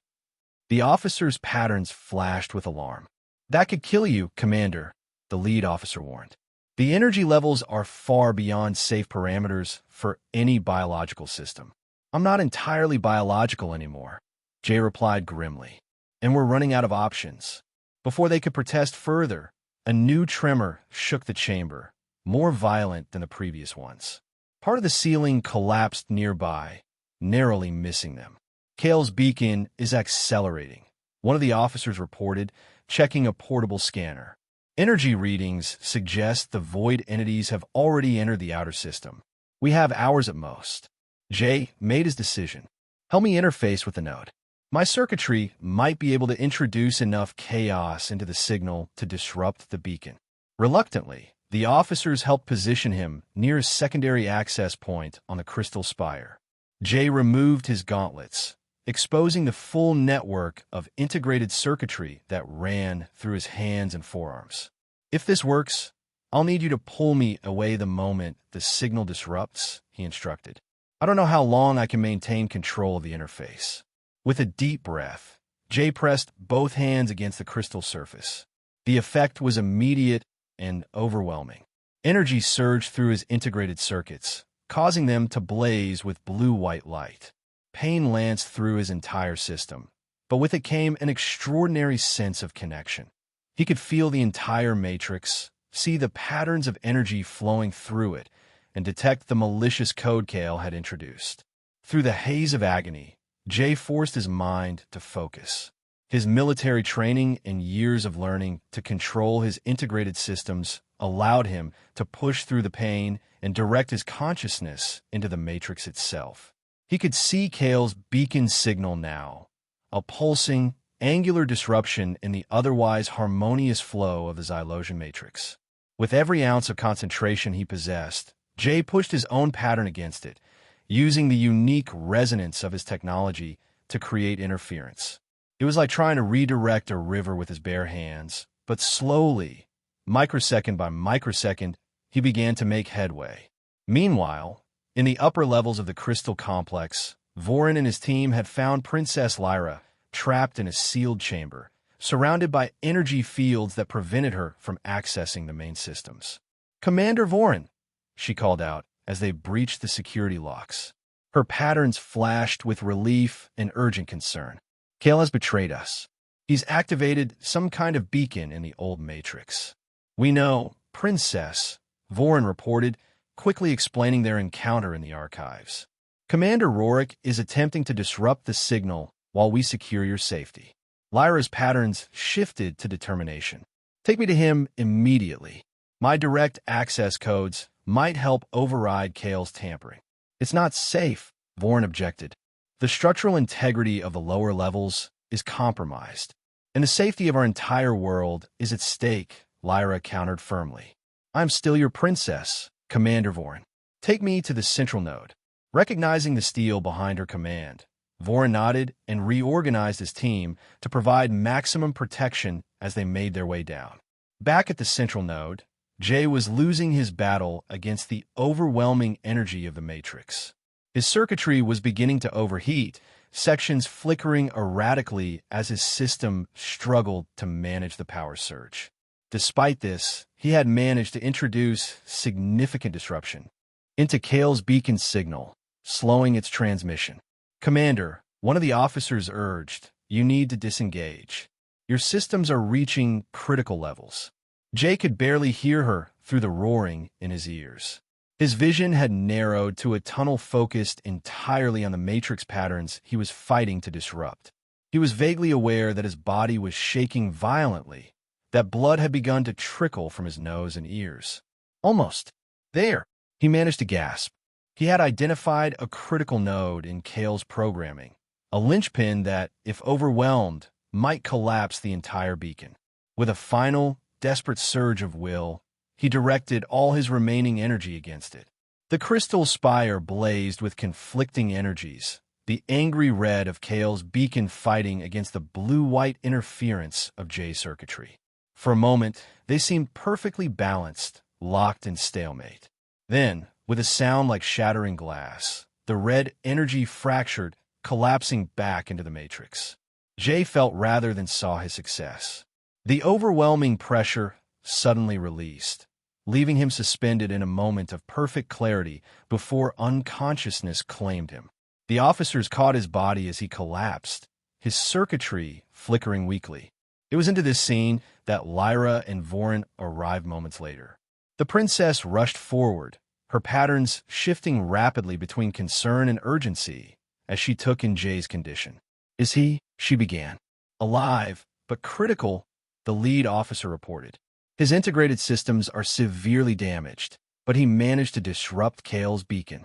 The officer's patterns flashed with alarm. That could kill you, Commander, the lead officer warned. The energy levels are far beyond safe parameters for any biological system. I'm not entirely biological anymore, Jay replied grimly. And we're running out of options. Before they could protest further, a new tremor shook the chamber, more violent than the previous ones. Part of the ceiling collapsed nearby, narrowly missing them. Kale's beacon is accelerating, one of the officers reported, checking a portable scanner. Energy readings suggest the void entities have already entered the outer system. We have hours at most. Jay made his decision. Help me interface with the node. My circuitry might be able to introduce enough chaos into the signal to disrupt the beacon. Reluctantly, the officers helped position him near a secondary access point on the crystal spire. Jay removed his gauntlets, exposing the full network of integrated circuitry that ran through his hands and forearms. If this works, I'll need you to pull me away the moment the signal disrupts, he instructed. I don't know how long I can maintain control of the interface. With a deep breath, Jay pressed both hands against the crystal surface. The effect was immediate and overwhelming. Energy surged through his integrated circuits, causing them to blaze with blue-white light. Pain lanced through his entire system, but with it came an extraordinary sense of connection. He could feel the entire matrix, see the patterns of energy flowing through it, and detect the malicious code Kale had introduced. Through the haze of agony, Jay forced his mind to focus. His military training and years of learning to control his integrated systems allowed him to push through the pain and direct his consciousness into the matrix itself. He could see Kale's beacon signal now, a pulsing, angular disruption in the otherwise harmonious flow of the Xylosian matrix. With every ounce of concentration he possessed, Jay pushed his own pattern against it, using the unique resonance of his technology to create interference. It was like trying to redirect a river with his bare hands, but slowly, microsecond by microsecond, he began to make headway. Meanwhile, in the upper levels of the crystal complex, Vorin and his team had found Princess Lyra trapped in a sealed chamber, surrounded by energy fields that prevented her from accessing the main systems. "Commander Vorin," she called out as they breached the security locks. Her patterns flashed with relief and urgent concern. Kale has betrayed us. He's activated some kind of beacon in the old matrix. "We know, Princess," Vorin reported, quickly explaining their encounter in the archives. "Commander Rorik is attempting to disrupt the signal while we secure your safety." Lyra's patterns shifted to determination. "Take me to him immediately. My direct access codes might help override Kale's tampering." "It's not safe," Vorin objected. "The structural integrity of the lower levels is compromised, and the safety of our entire world is at stake," Lyra countered firmly. "I'm still your princess, Commander Vorin. Take me to the central node." Recognizing the steel behind her command, Vorin nodded and reorganized his team to provide maximum protection as they made their way down. Back at the central node, Jay was losing his battle against the overwhelming energy of the Matrix. His circuitry was beginning to overheat, sections flickering erratically as his system struggled to manage the power surge. Despite this, he had managed to introduce significant disruption into Kale's beacon signal, slowing its transmission. "Commander," one of the officers urged, "you need to disengage. Your systems are reaching critical levels." Jay could barely hear her through the roaring in his ears. His vision had narrowed to a tunnel focused entirely on the matrix patterns he was fighting to disrupt. He was vaguely aware that his body was shaking violently, that blood had begun to trickle from his nose and ears. "Almost there," he managed to gasp. He had identified a critical node in Kale's programming, a linchpin that, if overwhelmed, might collapse the entire beacon. With a final, desperate surge of will, he directed all his remaining energy against it. The crystal spire blazed with conflicting energies, the angry red of Kale's beacon fighting against the blue-white interference of Jay's circuitry. For a moment, they seemed perfectly balanced, locked in stalemate. Then, with a sound like shattering glass, the red energy fractured, collapsing back into the matrix. Jay felt rather than saw his success. The overwhelming pressure suddenly released, leaving him suspended in a moment of perfect clarity before unconsciousness claimed him. The officers caught his body as he collapsed, his circuitry flickering weakly. It was into this scene that Lyra and Vorin arrived moments later. The princess rushed forward, her patterns shifting rapidly between concern and urgency as she took in Jay's condition. "Is he?" she began. "Alive, but critical," the lead officer reported. "His integrated systems are severely damaged, but he managed to disrupt Kale's beacon."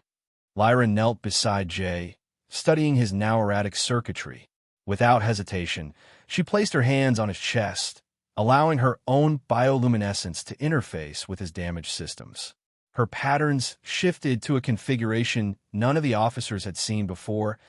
Lyra knelt beside Jay, studying his now erratic circuitry. Without hesitation, she placed her hands on his chest, allowing her own bioluminescence to interface with his damaged systems. Her patterns shifted to a configuration none of the officers had seen before,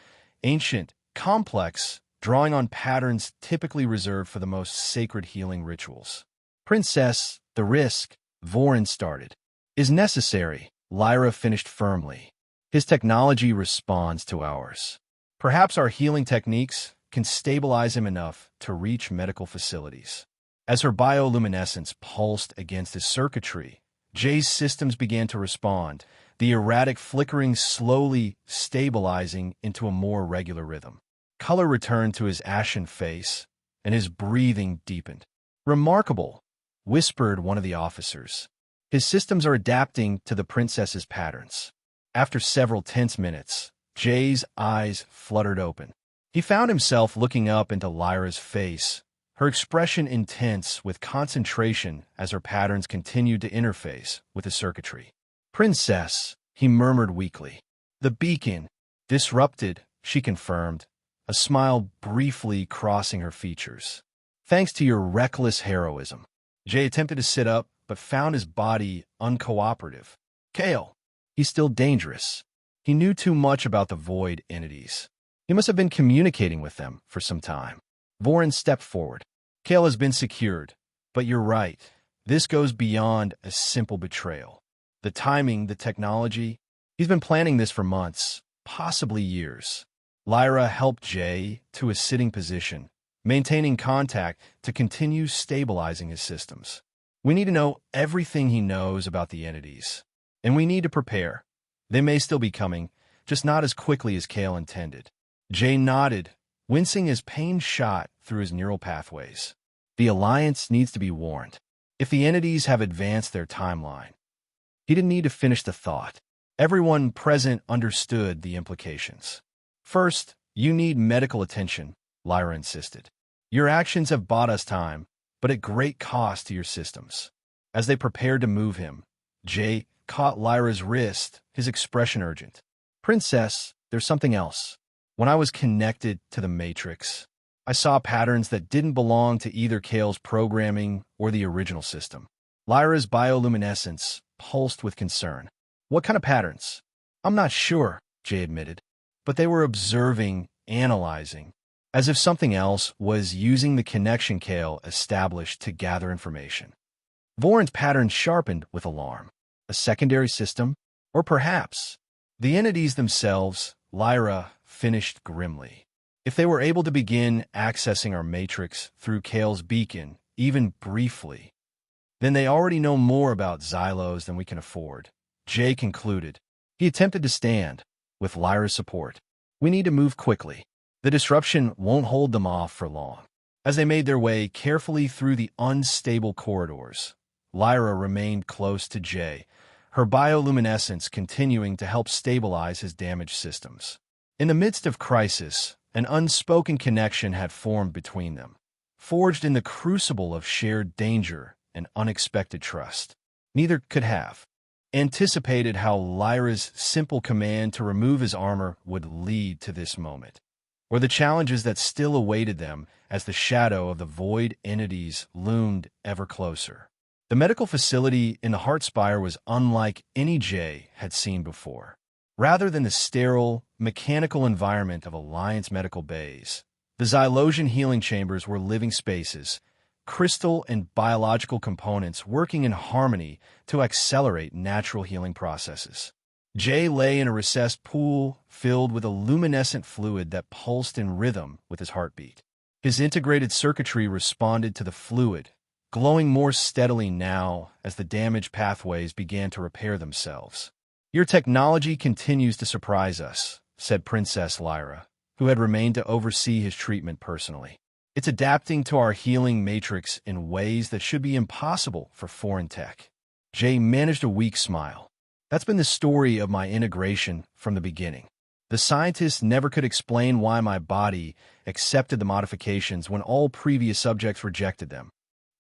ancient, complex, drawing on patterns typically reserved for the most sacred healing rituals. "Princess, the risk," Vorin started, "is necessary," Lyra finished firmly. "His technology responds to ours. Perhaps our healing techniques can stabilize him enough to reach medical facilities." As her bioluminescence pulsed against his circuitry, Jay's systems began to respond, the erratic flickering slowly stabilizing into a more regular rhythm. Color returned to his ashen face, and his breathing deepened. "Remarkable," whispered one of the officers. "His systems are adapting to the princess's patterns." After several tense minutes, Jay's eyes fluttered open. He found himself looking up into Lyra's face, her expression intense with concentration as her patterns continued to interface with the circuitry. "Princess," he murmured weakly. "The beacon." "Disrupted," she confirmed, a smile briefly crossing her features. "Thanks to your reckless heroism." Jay attempted to sit up, but found his body uncooperative. "Kale, he's still dangerous." He knew too much about the void entities. He must have been communicating with them for some time. Vorin stepped forward. "Kale has been secured, but you're right. This goes beyond a simple betrayal. The timing, the technology, he's been planning this for months, possibly years." Lyra helped Jay to a sitting position, maintaining contact to continue stabilizing his systems. "We need to know everything he knows about the entities, and we need to prepare. They may still be coming, just not as quickly as Kale intended." Jay nodded, wincing as pain shot through his neural pathways. The Alliance needs to be warned. If the entities have advanced their timeline. He didn't need to finish the thought. Everyone present understood the implications. "First, you need medical attention," Lyra insisted. "Your actions have bought us time, but at great cost to your systems." As they prepared to move him, Jay caught Lyra's wrist, his expression urgent. "Princess, there's something else. When I was connected to the Matrix, I saw patterns that didn't belong to either Kale's programming or the original system." Lyra's bioluminescence pulsed with concern. "What kind of patterns?" "I'm not sure," Jay admitted, "but they were observing, analyzing, as if something else was using the connection Kale established to gather information." Vorin's pattern sharpened with alarm. A secondary system? Or perhaps the entities themselves, Lyra finished grimly. If they were able to begin accessing our matrix through Kale's beacon, even briefly, then they already know more about Xylos than we can afford. Jay concluded. He attempted to stand, with Lyra's support. "We need to move quickly. The disruption won't hold them off for long." As they made their way carefully through the unstable corridors, Lyra remained close to Jay, her bioluminescence continuing to help stabilize his damaged systems. In the midst of crisis, an unspoken connection had formed between them, forged in the crucible of shared danger and unexpected trust. Neither could have anticipated how Lyra's simple command to remove his armor would lead to this moment, or the challenges that still awaited them as the shadow of the void entities loomed ever closer. The medical facility in the Heartspire was unlike any Jay had seen before. Rather than the sterile, mechanical environment of Alliance medical bays, the Xylosian healing chambers were living spaces, crystal and biological components working in harmony to accelerate natural healing processes. Jay lay in a recessed pool filled with a luminescent fluid that pulsed in rhythm with his heartbeat. His integrated circuitry responded to the fluid, glowing more steadily now as the damaged pathways began to repair themselves. "Your technology continues to surprise us," said Princess Lyra, who had remained to oversee his treatment personally. "It's adapting to our healing matrix in ways that should be impossible for foreign tech." Jay managed a weak smile. "That's been the story of my integration from the beginning. The scientists never could explain why my body accepted the modifications when all previous subjects rejected them.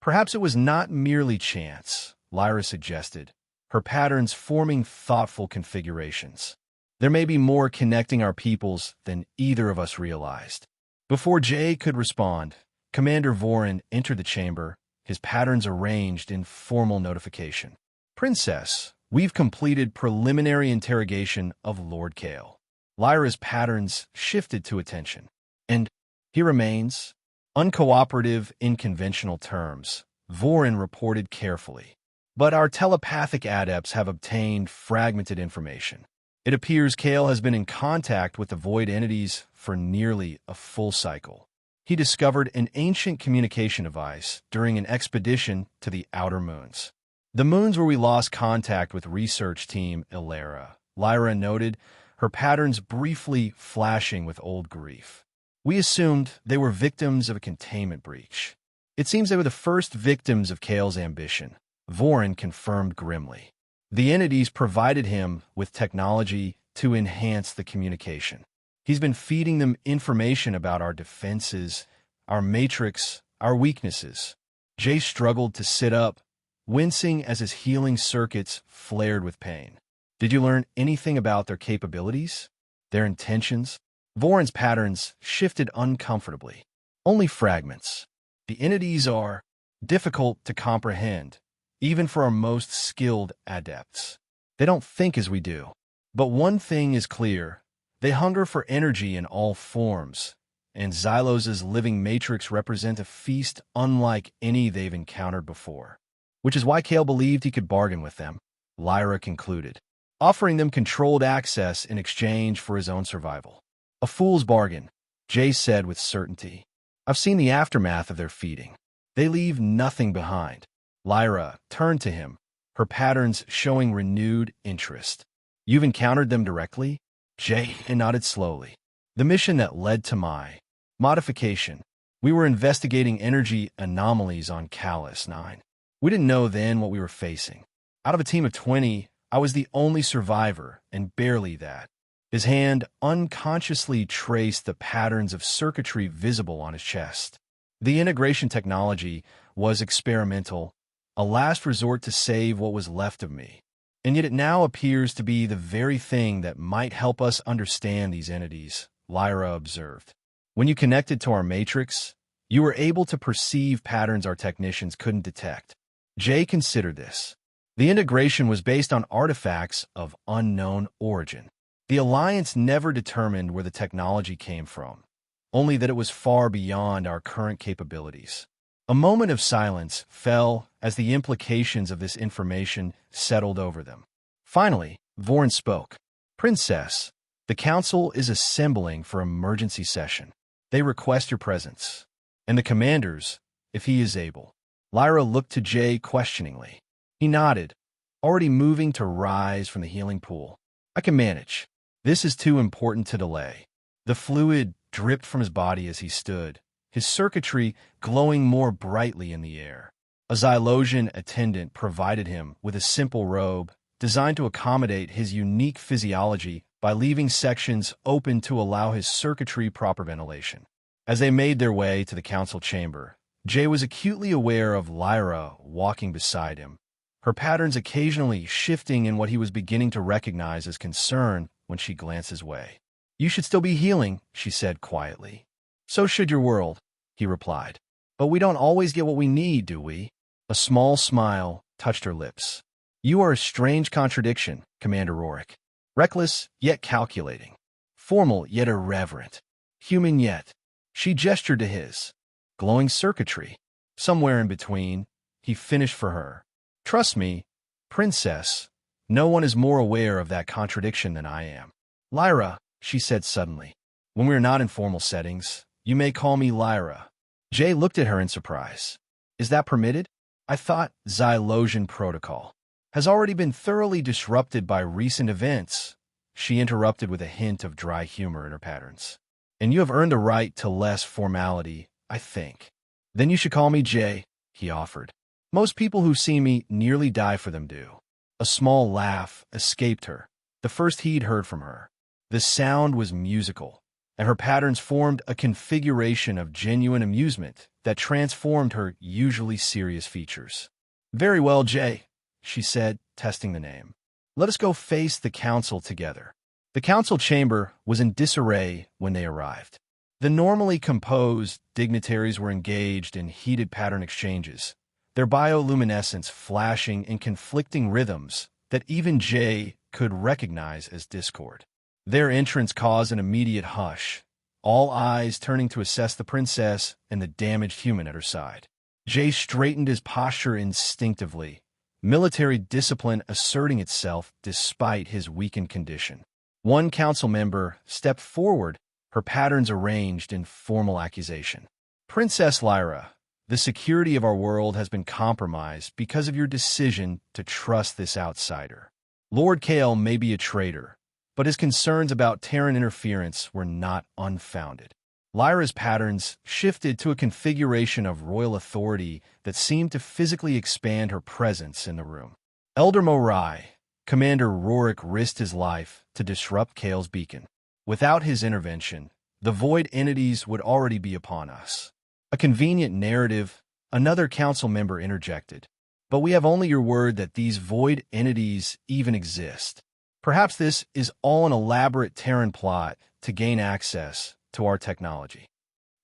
Perhaps it was not merely chance," Lyra suggested, her patterns forming thoughtful configurations. "There may be more connecting our peoples than either of us realized." Before Jay could respond, Commander Vorin entered the chamber, his patterns arranged in formal notification. "Princess, we've completed preliminary interrogation of Lord Kale." Lyra's patterns shifted to attention. "And he remains uncooperative in conventional terms," Vorin reported carefully. "But our telepathic adepts have obtained fragmented information. It appears Kale has been in contact with the void entities for nearly a full cycle. He discovered an ancient communication device during an expedition to the outer moons. The moons where we lost contact with research team Ilera," Lyra noted, her patterns briefly flashing with old grief. "We assumed they were victims of a containment breach. It seems they were the first victims of Kale's ambition," Vorin confirmed grimly. "The entities provided him with technology to enhance the communication. He's been feeding them information about our defenses, our matrix, our weaknesses." Jay struggled to sit up, wincing as his healing circuits flared with pain. "Did you learn anything about their capabilities? Their intentions?" Vorin's patterns shifted uncomfortably. "Only fragments. The entities are difficult to comprehend, even for our most skilled adepts. They don't think as we do. But one thing is clear. They hunger for energy in all forms, and Xylos' living matrix represent a feast unlike any they've encountered before. Which is why Kale believed he could bargain with them," Lyra concluded, "offering them controlled access in exchange for his own survival." "A fool's bargain," Jay said with certainty. "I've seen the aftermath of their feeding. They leave nothing behind." Lyra turned to him, her patterns showing renewed interest. "You've encountered them directly?" Jay nodded slowly. "The mission that led to my modification. We were investigating energy anomalies on Callus 9. We didn't know then what we were facing. Out of a team of 20, I was the only survivor, and barely that." His hand unconsciously traced the patterns of circuitry visible on his chest. "The integration technology was experimental, a last resort to save what was left of me. And yet it now appears to be the very thing that might help us understand these entities," Lyra observed. "When you connected to our matrix, you were able to perceive patterns our technicians couldn't detect." Jay considered this. The integration was based on artifacts of unknown origin. The Alliance never determined where the technology came from, only that it was far beyond our current capabilities. A moment of silence fell as the implications of this information settled over them. Finally, Vorin spoke. "Princess, the Council is assembling for emergency session. They request your presence. And the commanders, if he is able." Lyra looked to Jay questioningly. He nodded, already moving to rise from the healing pool. "I can manage. This is too important to delay." The fluid dripped from his body as he stood, his circuitry glowing more brightly in the air. A Xylosian attendant provided him with a simple robe designed to accommodate his unique physiology by leaving sections open to allow his circuitry proper ventilation. As they made their way to the council chamber, Jay was acutely aware of Lyra walking beside him, her patterns occasionally shifting in what he was beginning to recognize as concern when she glanced his way. "You should still be healing," she said quietly. "So should your world," he replied. "But we don't always get what we need, do we?" A small smile touched her lips. "You are a strange contradiction, Commander Rorik. Reckless, yet calculating. Formal, yet irreverent. Human, yet." She gestured to his glowing circuitry. "Somewhere in between," he finished for her. "Trust me, Princess, No one is more aware of that contradiction than I am. Lyra, she said suddenly. When we are not in formal settings, you may call me Lyra. Jay looked at her in surprise. Is that permitted? I thought Xylosian protocol has already been thoroughly disrupted by recent events. She interrupted with a hint of dry humor in her patterns. And you have earned the right to less formality, I think. Then you should call me Jay, he offered. Most people who see me nearly die for them do. A small laugh escaped her, the first he'd heard from her. The sound was musical, and her patterns formed a configuration of genuine amusement that transformed her usually serious features. Very well, Jay, she said, testing the name. Let us go face the council together. The council chamber was in disarray when they arrived. The normally composed dignitaries were engaged in heated pattern exchanges, their bioluminescence flashing in conflicting rhythms that even Jay could recognize as discord. Their entrance caused an immediate hush, all eyes turning to assess the princess and the damaged human at her side. Jay straightened his posture instinctively, military discipline asserting itself despite his weakened condition. One council member stepped forward, her patterns arranged in formal accusation. Princess Lyra, the security of our world has been compromised because of your decision to trust this outsider. Lord Kale may be a traitor, but his concerns about Terran interference were not unfounded. Lyra's patterns shifted to a configuration of royal authority that seemed to physically expand her presence in the room. Elder Morai, Commander Rorik risked his life to disrupt Kale's beacon. Without his intervention, the void entities would already be upon us. A convenient narrative, another council member interjected. But we have only your word that these void entities even exist. Perhaps this is all an elaborate Terran plot to gain access to our technology.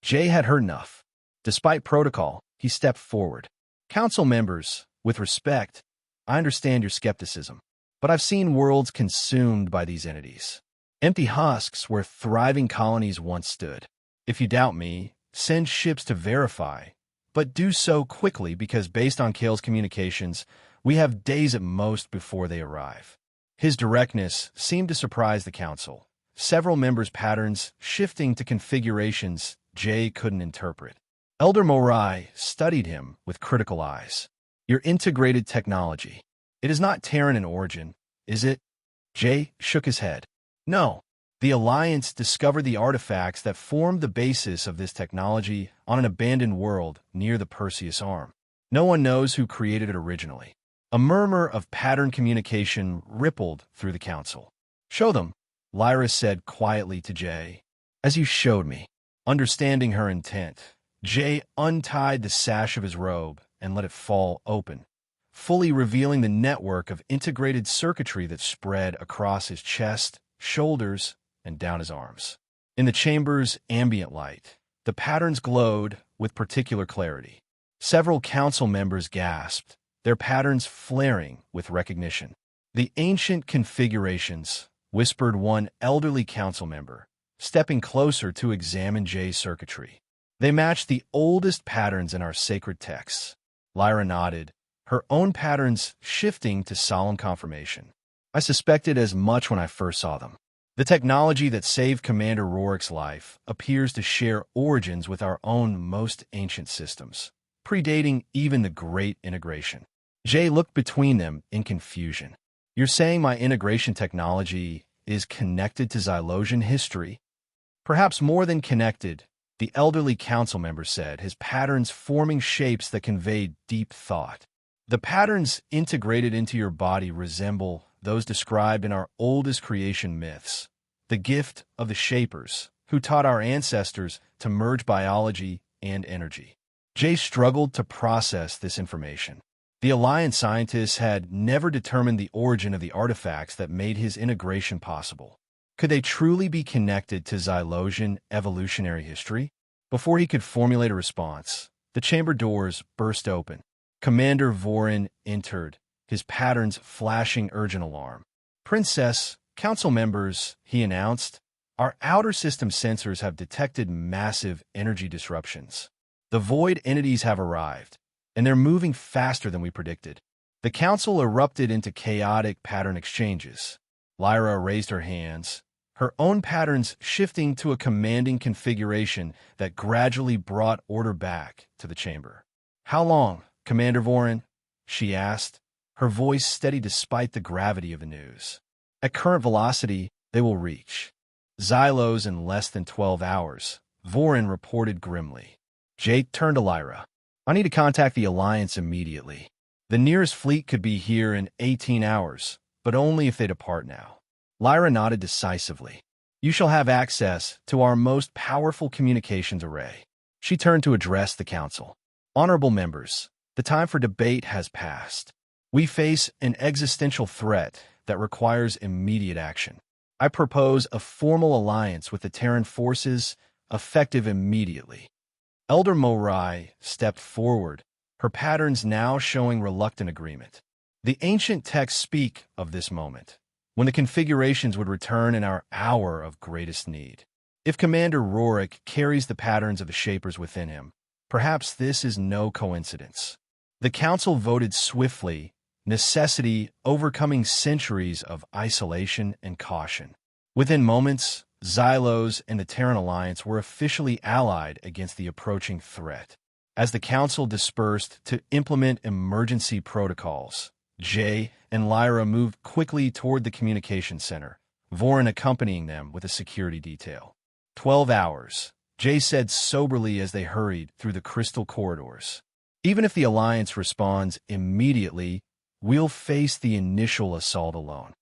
Jay had heard enough. Despite protocol, he stepped forward. Council members, with respect, I understand your skepticism, but I've seen worlds consumed by these entities. Empty husks where thriving colonies once stood. If you doubt me, send ships to verify, but do so quickly because based on Kale's communications, we have days at most before they arrive. His directness seemed to surprise the council, several members' patterns shifting to configurations Jay couldn't interpret. Elder Morai studied him with critical eyes. Your integrated technology. It is not Terran in origin, is it? Jay shook his head. No. The Alliance discovered the artifacts that formed the basis of this technology on an abandoned world near the Perseus Arm. No one knows who created it originally. A murmur of pattern communication rippled through the council. Show them, Lyra said quietly to Jay. As you showed me. Understanding her intent, Jay untied the sash of his robe and let it fall open, fully revealing the network of integrated circuitry that spread across his chest, shoulders, and down his arms. In the chamber's ambient light, the patterns glowed with particular clarity. Several council members gasped, their patterns flaring with recognition. The ancient configurations, whispered one elderly council member, stepping closer to examine Jay's circuitry. They matched the oldest patterns in our sacred texts. Lyra nodded, her own patterns shifting to solemn confirmation. I suspected as much when I first saw them. The technology that saved Commander Rorik's life appears to share origins with our own most ancient systems, predating even the Great Integration. Jay looked between them in confusion. You're saying my integration technology is connected to Xylosian history? Perhaps more than connected, the elderly council member said, his patterns forming shapes that conveyed deep thought. The patterns integrated into your body resemble those described in our oldest creation myths, the gift of the Shapers, who taught our ancestors to merge biology and energy. Jay struggled to process this information. The Alliance scientists had never determined the origin of the artifacts that made his integration possible. Could they truly be connected to Xylosian evolutionary history? Before he could formulate a response, the chamber doors burst open. Commander Vorin entered, his patterns flashing urgent alarm. Princess, council members, he announced, our outer system sensors have detected massive energy disruptions. The void entities have arrived, and they're moving faster than we predicted. The council erupted into chaotic pattern exchanges. Lyra raised her hands, her own patterns shifting to a commanding configuration that gradually brought order back to the chamber. "How long, Commander Vorin?" she asked, her voice steady despite the gravity of the news. "At current velocity, they will reach Xylos in less than 12 hours, Vorin reported grimly. Jake turned to Lyra. "I need to contact the Alliance immediately. The nearest fleet could be here in 18 hours, but only if they depart now." Lyra nodded decisively. "You shall have access to our most powerful communications array." She turned to address the council. "Honorable members, the time for debate has passed. We face an existential threat that requires immediate action. I propose a formal alliance with the Terran forces, effective immediately." Elder Morai stepped forward, her patterns now showing reluctant agreement. The ancient texts speak of this moment, when the configurations would return in our hour of greatest need. If Commander Rorik carries the patterns of the Shapers within him, perhaps this is no coincidence. The council voted swiftly, necessity overcoming centuries of isolation and caution. Within moments, Xylos and the Terran Alliance were officially allied against the approaching threat. As the council dispersed to implement emergency protocols, Jay and Lyra moved quickly toward the communication center, Vorin accompanying them with a security detail. 12 hours, Jay said soberly as they hurried through the crystal corridors. "Even if the Alliance responds immediately, we'll face the initial assault alone."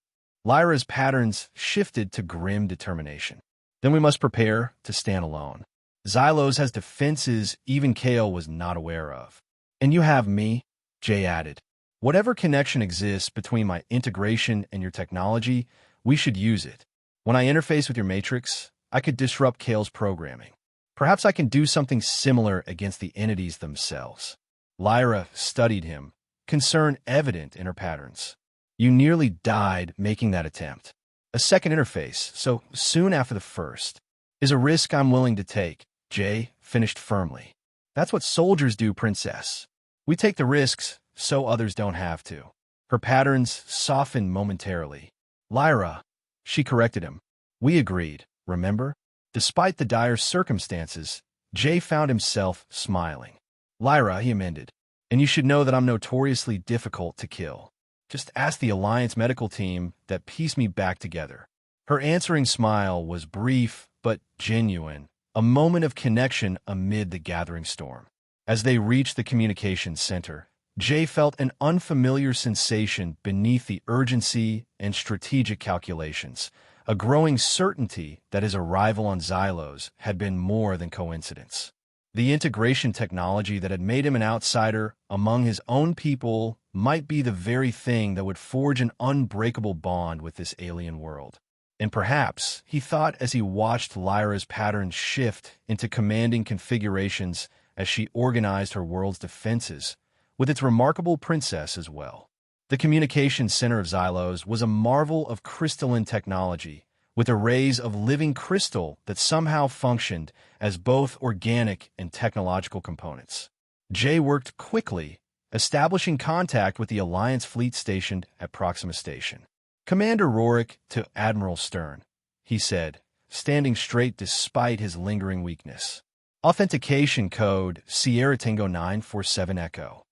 Lyra's patterns shifted to grim determination. "Then we must prepare to stand alone. Xylos has defenses even Kale was not aware of. And you have me," Jay added. "Whatever connection exists between my integration and your technology, we should use it. When I interface with your matrix, I could disrupt Kale's programming. Perhaps I can do something similar against the entities themselves." Lyra studied him, concern evident in her patterns. "You nearly died making that attempt. A second interface, so soon after the first, is a risk I'm willing to take," Jay finished firmly. "That's what soldiers do, Princess. We take the risks so others don't have to." Her patterns softened momentarily. "Lyra," she corrected him. "We agreed, remember?" Despite the dire circumstances, Jay found himself smiling. "Lyra," he amended, "and you should know that I'm notoriously difficult to kill. Just ask the Alliance medical team that pieced me back together." Her answering smile was brief but genuine, a moment of connection amid the gathering storm. As they reached the communications center, Jay felt an unfamiliar sensation beneath the urgency and strategic calculations, a growing certainty that his arrival on Xylos had been more than coincidence. The integration technology that had made him an outsider among his own people might be the very thing that would forge an unbreakable bond with this alien world. And perhaps, he thought as he watched Lyra's patterns shift into commanding configurations as she organized her world's defenses, with its remarkable princess as well. The communications center of Xylos was a marvel of crystalline technology, with arrays of living crystal that somehow functioned as both organic and technological components. Jay worked quickly, establishing contact with the Alliance fleet stationed at Proxima Station. "Commander Rorik to Admiral Stern," he said, standing straight despite his lingering weakness. "Authentication code Sierra Tango 947 Echo."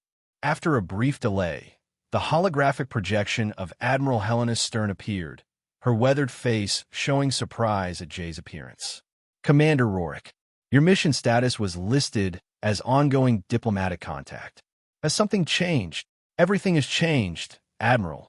After a brief delay, the holographic projection of Admiral Helena Stern appeared, her weathered face showing surprise at Jay's appearance. "Commander Rorik, your mission status was listed as ongoing diplomatic contact. Has something changed?" "Everything has changed, Admiral,"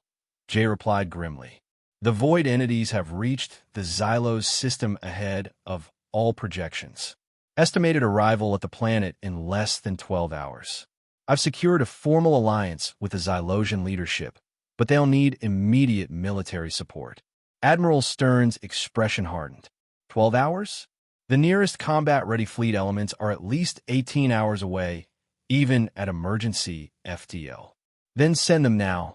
Jay replied grimly. "The void entities have reached the Xylos system ahead of all projections. Estimated arrival at the planet in less than 12 hours. I've secured a formal alliance with the Xylosian leadership, but they'll need immediate military support." Admiral Stern's expression hardened. 12 hours? The nearest combat-ready fleet elements are at least 18 hours away, even at emergency FTL. "Then send them now,"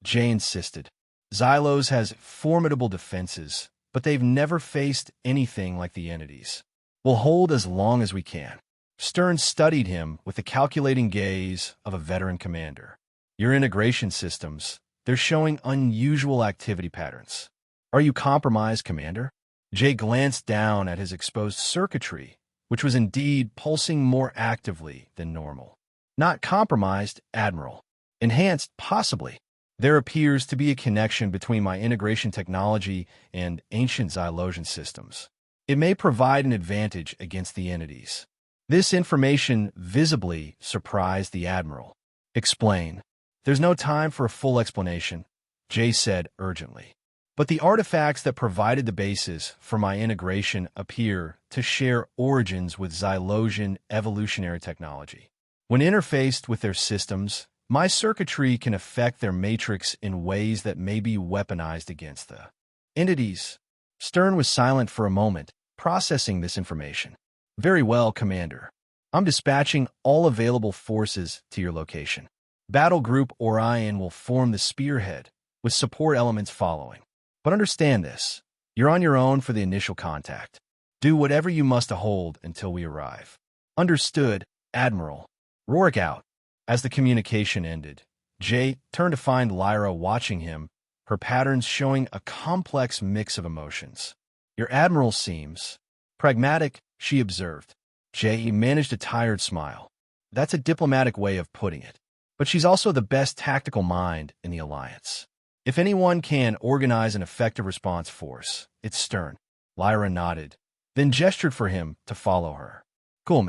Jay insisted. "Xylos has formidable defenses, but they've never faced anything like the entities. We'll hold as long as we can." Stern studied him with the calculating gaze of a veteran commander. Your integration systems, they're showing unusual activity patterns. Are you compromised, Commander? Jay glanced down at his exposed circuitry, which was indeed pulsing more actively than normal. Not compromised, Admiral. Enhanced, possibly. There appears to be a connection between my integration technology and ancient Xylosian systems. It may provide an advantage against the entities. This information visibly surprised the Admiral. Explain. There's no time for a full explanation, Jay said urgently. But the artifacts that provided the basis for my integration appear to share origins with Xylosian evolutionary technology. When interfaced with their systems, my circuitry can affect their matrix in ways that may be weaponized against the entities. Stern was silent for a moment, processing this information. Very well, Commander. I'm dispatching all available forces to your location. Battle Group Orion will form the spearhead, with support elements following. But understand this. You're on your own for the initial contact. Do whatever you must to hold until we arrive. Understood, Admiral. Rourke out. As the communication ended, Jay turned to find Lyra watching him, her patterns showing a complex mix of emotions. Your Admiral seems pragmatic, she observed. Jay managed a tired smile. That's a diplomatic way of putting it. But she's also the best tactical mind in the Alliance. If anyone can organize an effective response force, it's Stern. Lyra nodded, then gestured for him to follow her. Cool,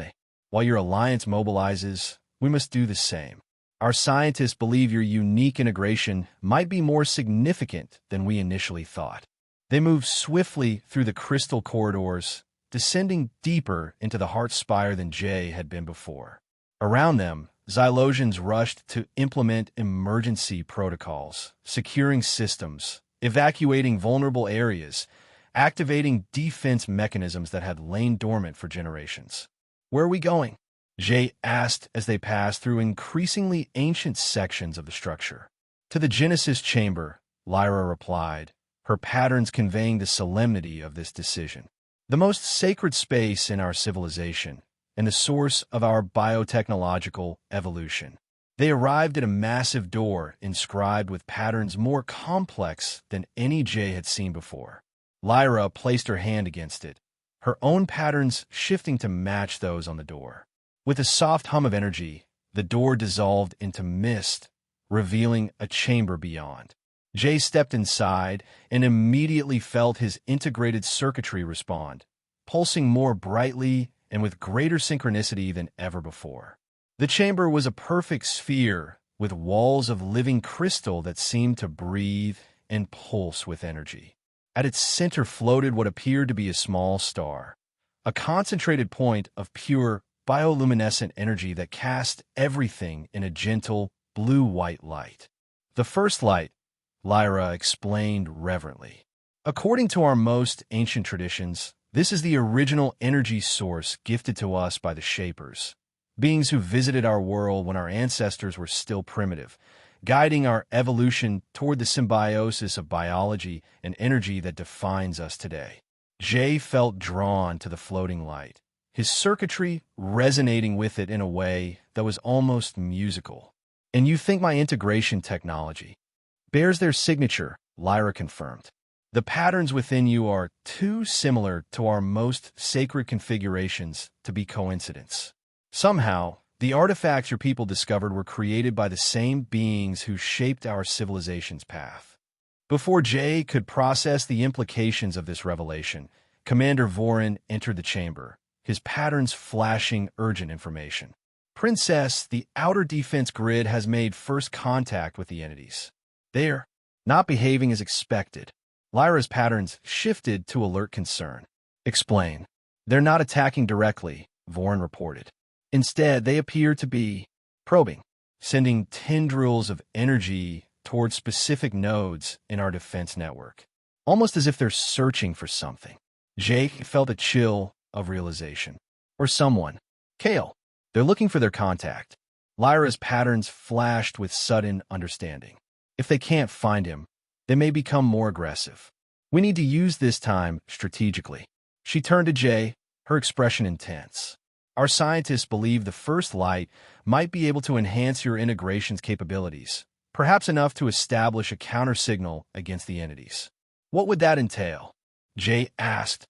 while your Alliance mobilizes, we must do the same. Our scientists believe your unique integration might be more significant than we initially thought. They moved swiftly through the crystal corridors, descending deeper into the heart spire than Jay had been before. Around them, Xylosians rushed to implement emergency protocols, securing systems, evacuating vulnerable areas, activating defense mechanisms that had lain dormant for generations. Where are we going? Jay asked as they passed through increasingly ancient sections of the structure. To the Genesis chamber, Lyra replied, her patterns conveying the solemnity of this decision. The most sacred space in our civilization, and the source of our biotechnological evolution. They arrived at a massive door inscribed with patterns more complex than any Jay had seen before. Lyra placed her hand against it, her own patterns shifting to match those on the door. With a soft hum of energy, the door dissolved into mist, revealing a chamber beyond. Jay stepped inside and immediately felt his integrated circuitry respond, pulsing more brightly and with greater synchronicity than ever before. The chamber was a perfect sphere with walls of living crystal that seemed to breathe and pulse with energy. At its center floated what appeared to be a small star, a concentrated point of pure bioluminescent energy that cast everything in a gentle blue-white light. The first light, Lyra explained reverently. According to our most ancient traditions, this is the original energy source gifted to us by the Shapers, beings who visited our world when our ancestors were still primitive, guiding our evolution toward the symbiosis of biology and energy that defines us today. Jay felt drawn to the floating light, his circuitry resonating with it in a way that was almost musical. And you think my integration technology bears their signature, Lyra confirmed. The patterns within you are too similar to our most sacred configurations to be coincidence. Somehow, the artifacts your people discovered were created by the same beings who shaped our civilization's path. Before Jay could process the implications of this revelation, Commander Vorin entered the chamber, his patterns flashing urgent information. Princess, the outer defense grid has made first contact with the entities. They're not behaving as expected. Lyra's patterns shifted to alert concern. Explain. They're not attacking directly, Vorin reported. Instead, they appear to be probing, sending tendrils of energy towards specific nodes in our defense network, almost as if they're searching for something. Jake felt a chill of realization. Or someone. Kale. They're looking for their contact. Lyra's patterns flashed with sudden understanding. If they can't find him, they may become more aggressive. We need to use this time strategically. She turned to Jay, her expression intense. Our scientists believe the first light might be able to enhance your integration's capabilities, perhaps enough to establish a counter-signal against the entities. What would that entail? Jay asked,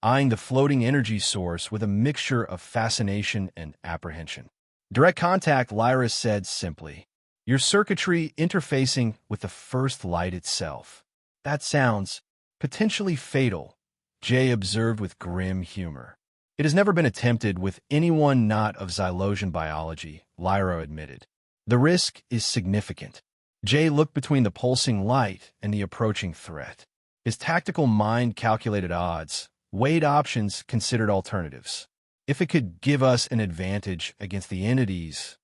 eyeing the floating energy source with a mixture of fascination and apprehension. Direct contact, Lyra said simply. Your circuitry interfacing with the first light itself. That sounds potentially fatal, Jay observed with grim humor. It has never been attempted with anyone not of Xylosian biology, Lyra admitted. The risk is significant. Jay looked between the pulsing light and the approaching threat. His tactical mind calculated odds, weighed options, considered alternatives. If it could give us an advantage against the entities,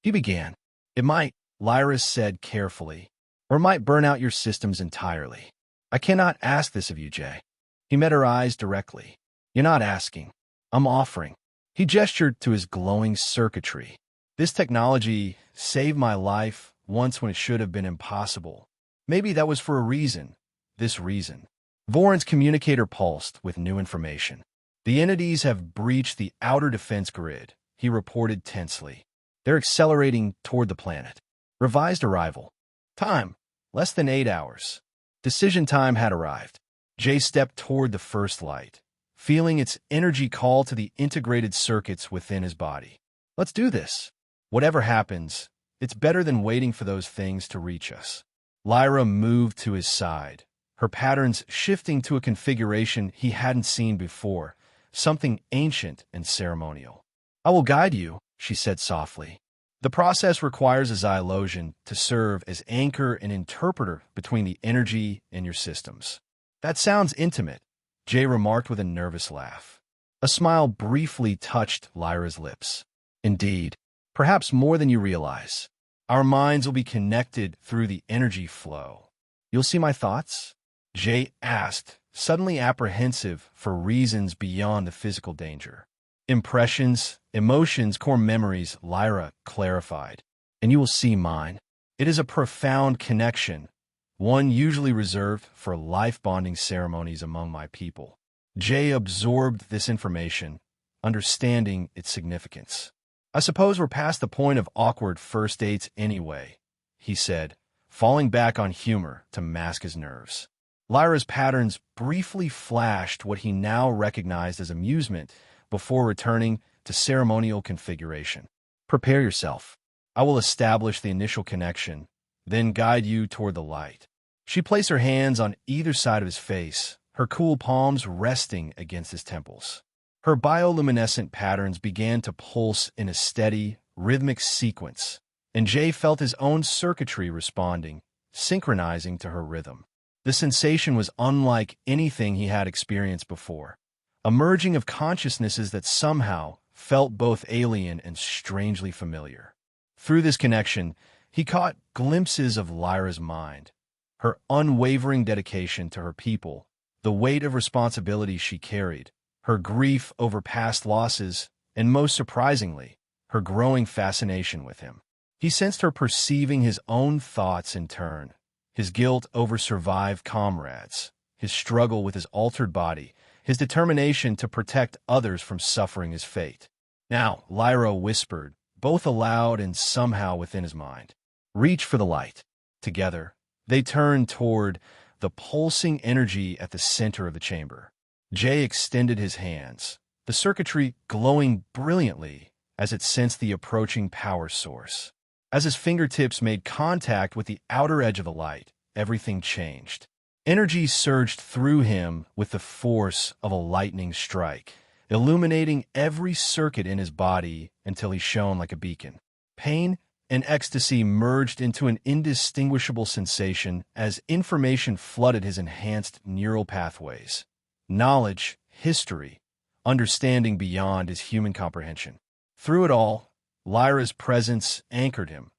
he began. It might, Lyra said carefully, or it might burn out your systems entirely. I cannot ask this of you, Jay. He met her eyes directly. You're not asking. I'm offering. He gestured to his glowing circuitry. This technology saved my life once when it should have been impossible. Maybe that was for a reason. This reason. Voron's communicator pulsed with new information. The entities have breached the outer defense grid, he reported tensely. They're accelerating toward the planet. Revised arrival. Time, less than 8 hours. Decision time had arrived. Jay stepped toward the first light, feeling its energy call to the integrated circuits within his body. Let's do this. Whatever happens, it's better than waiting for those things to reach us. Lyra moved to his side, her patterns shifting to a configuration he hadn't seen before, something ancient and ceremonial. I will guide you, she said softly. The process requires a Xylosian to serve as anchor and interpreter between the energy and your systems. That sounds intimate, Jay remarked with a nervous laugh. A smile briefly touched Lyra's lips. Indeed, perhaps more than you realize. Our minds will be connected through the energy flow. You'll see my thoughts? Jay asked, suddenly apprehensive for reasons beyond the physical danger. Impressions, emotions, core memories, Lyra clarified. And you will see mine. It is a profound connection, one usually reserved for life-bonding ceremonies among my people. Jay absorbed this information, understanding its significance. I suppose we're past the point of awkward first dates anyway, he said, falling back on humor to mask his nerves. Lyra's patterns briefly flashed what he now recognized as amusement before returning to ceremonial configuration. Prepare yourself. I will establish the initial connection, then guide you toward the light. She placed her hands on either side of his face, her cool palms resting against his temples. Her bioluminescent patterns began to pulse in a steady, rhythmic sequence, and Jay felt his own circuitry responding, synchronizing to her rhythm. The sensation was unlike anything he had experienced before, a merging of consciousnesses that somehow felt both alien and strangely familiar. Through this connection, he caught glimpses of Lyra's mind, her unwavering dedication to her people, the weight of responsibility she carried, her grief over past losses, and most surprisingly, her growing fascination with him. He sensed her perceiving his own thoughts in turn, his guilt over survived comrades, his struggle with his altered body, his determination to protect others from suffering his fate. Now, Lyra whispered, both aloud and somehow within his mind. Reach for the light. Together, they turned toward the pulsing energy at the center of the chamber. Jay extended his hands, the circuitry glowing brilliantly as it sensed the approaching power source. As his fingertips made contact with the outer edge of the light, everything changed. Energy surged through him with the force of a lightning strike, illuminating every circuit in his body until he shone like a beacon. Pain and ecstasy merged into an indistinguishable sensation as information flooded his enhanced neural pathways. Knowledge, history, understanding beyond his human comprehension. Through it all, Lyra's presence anchored him,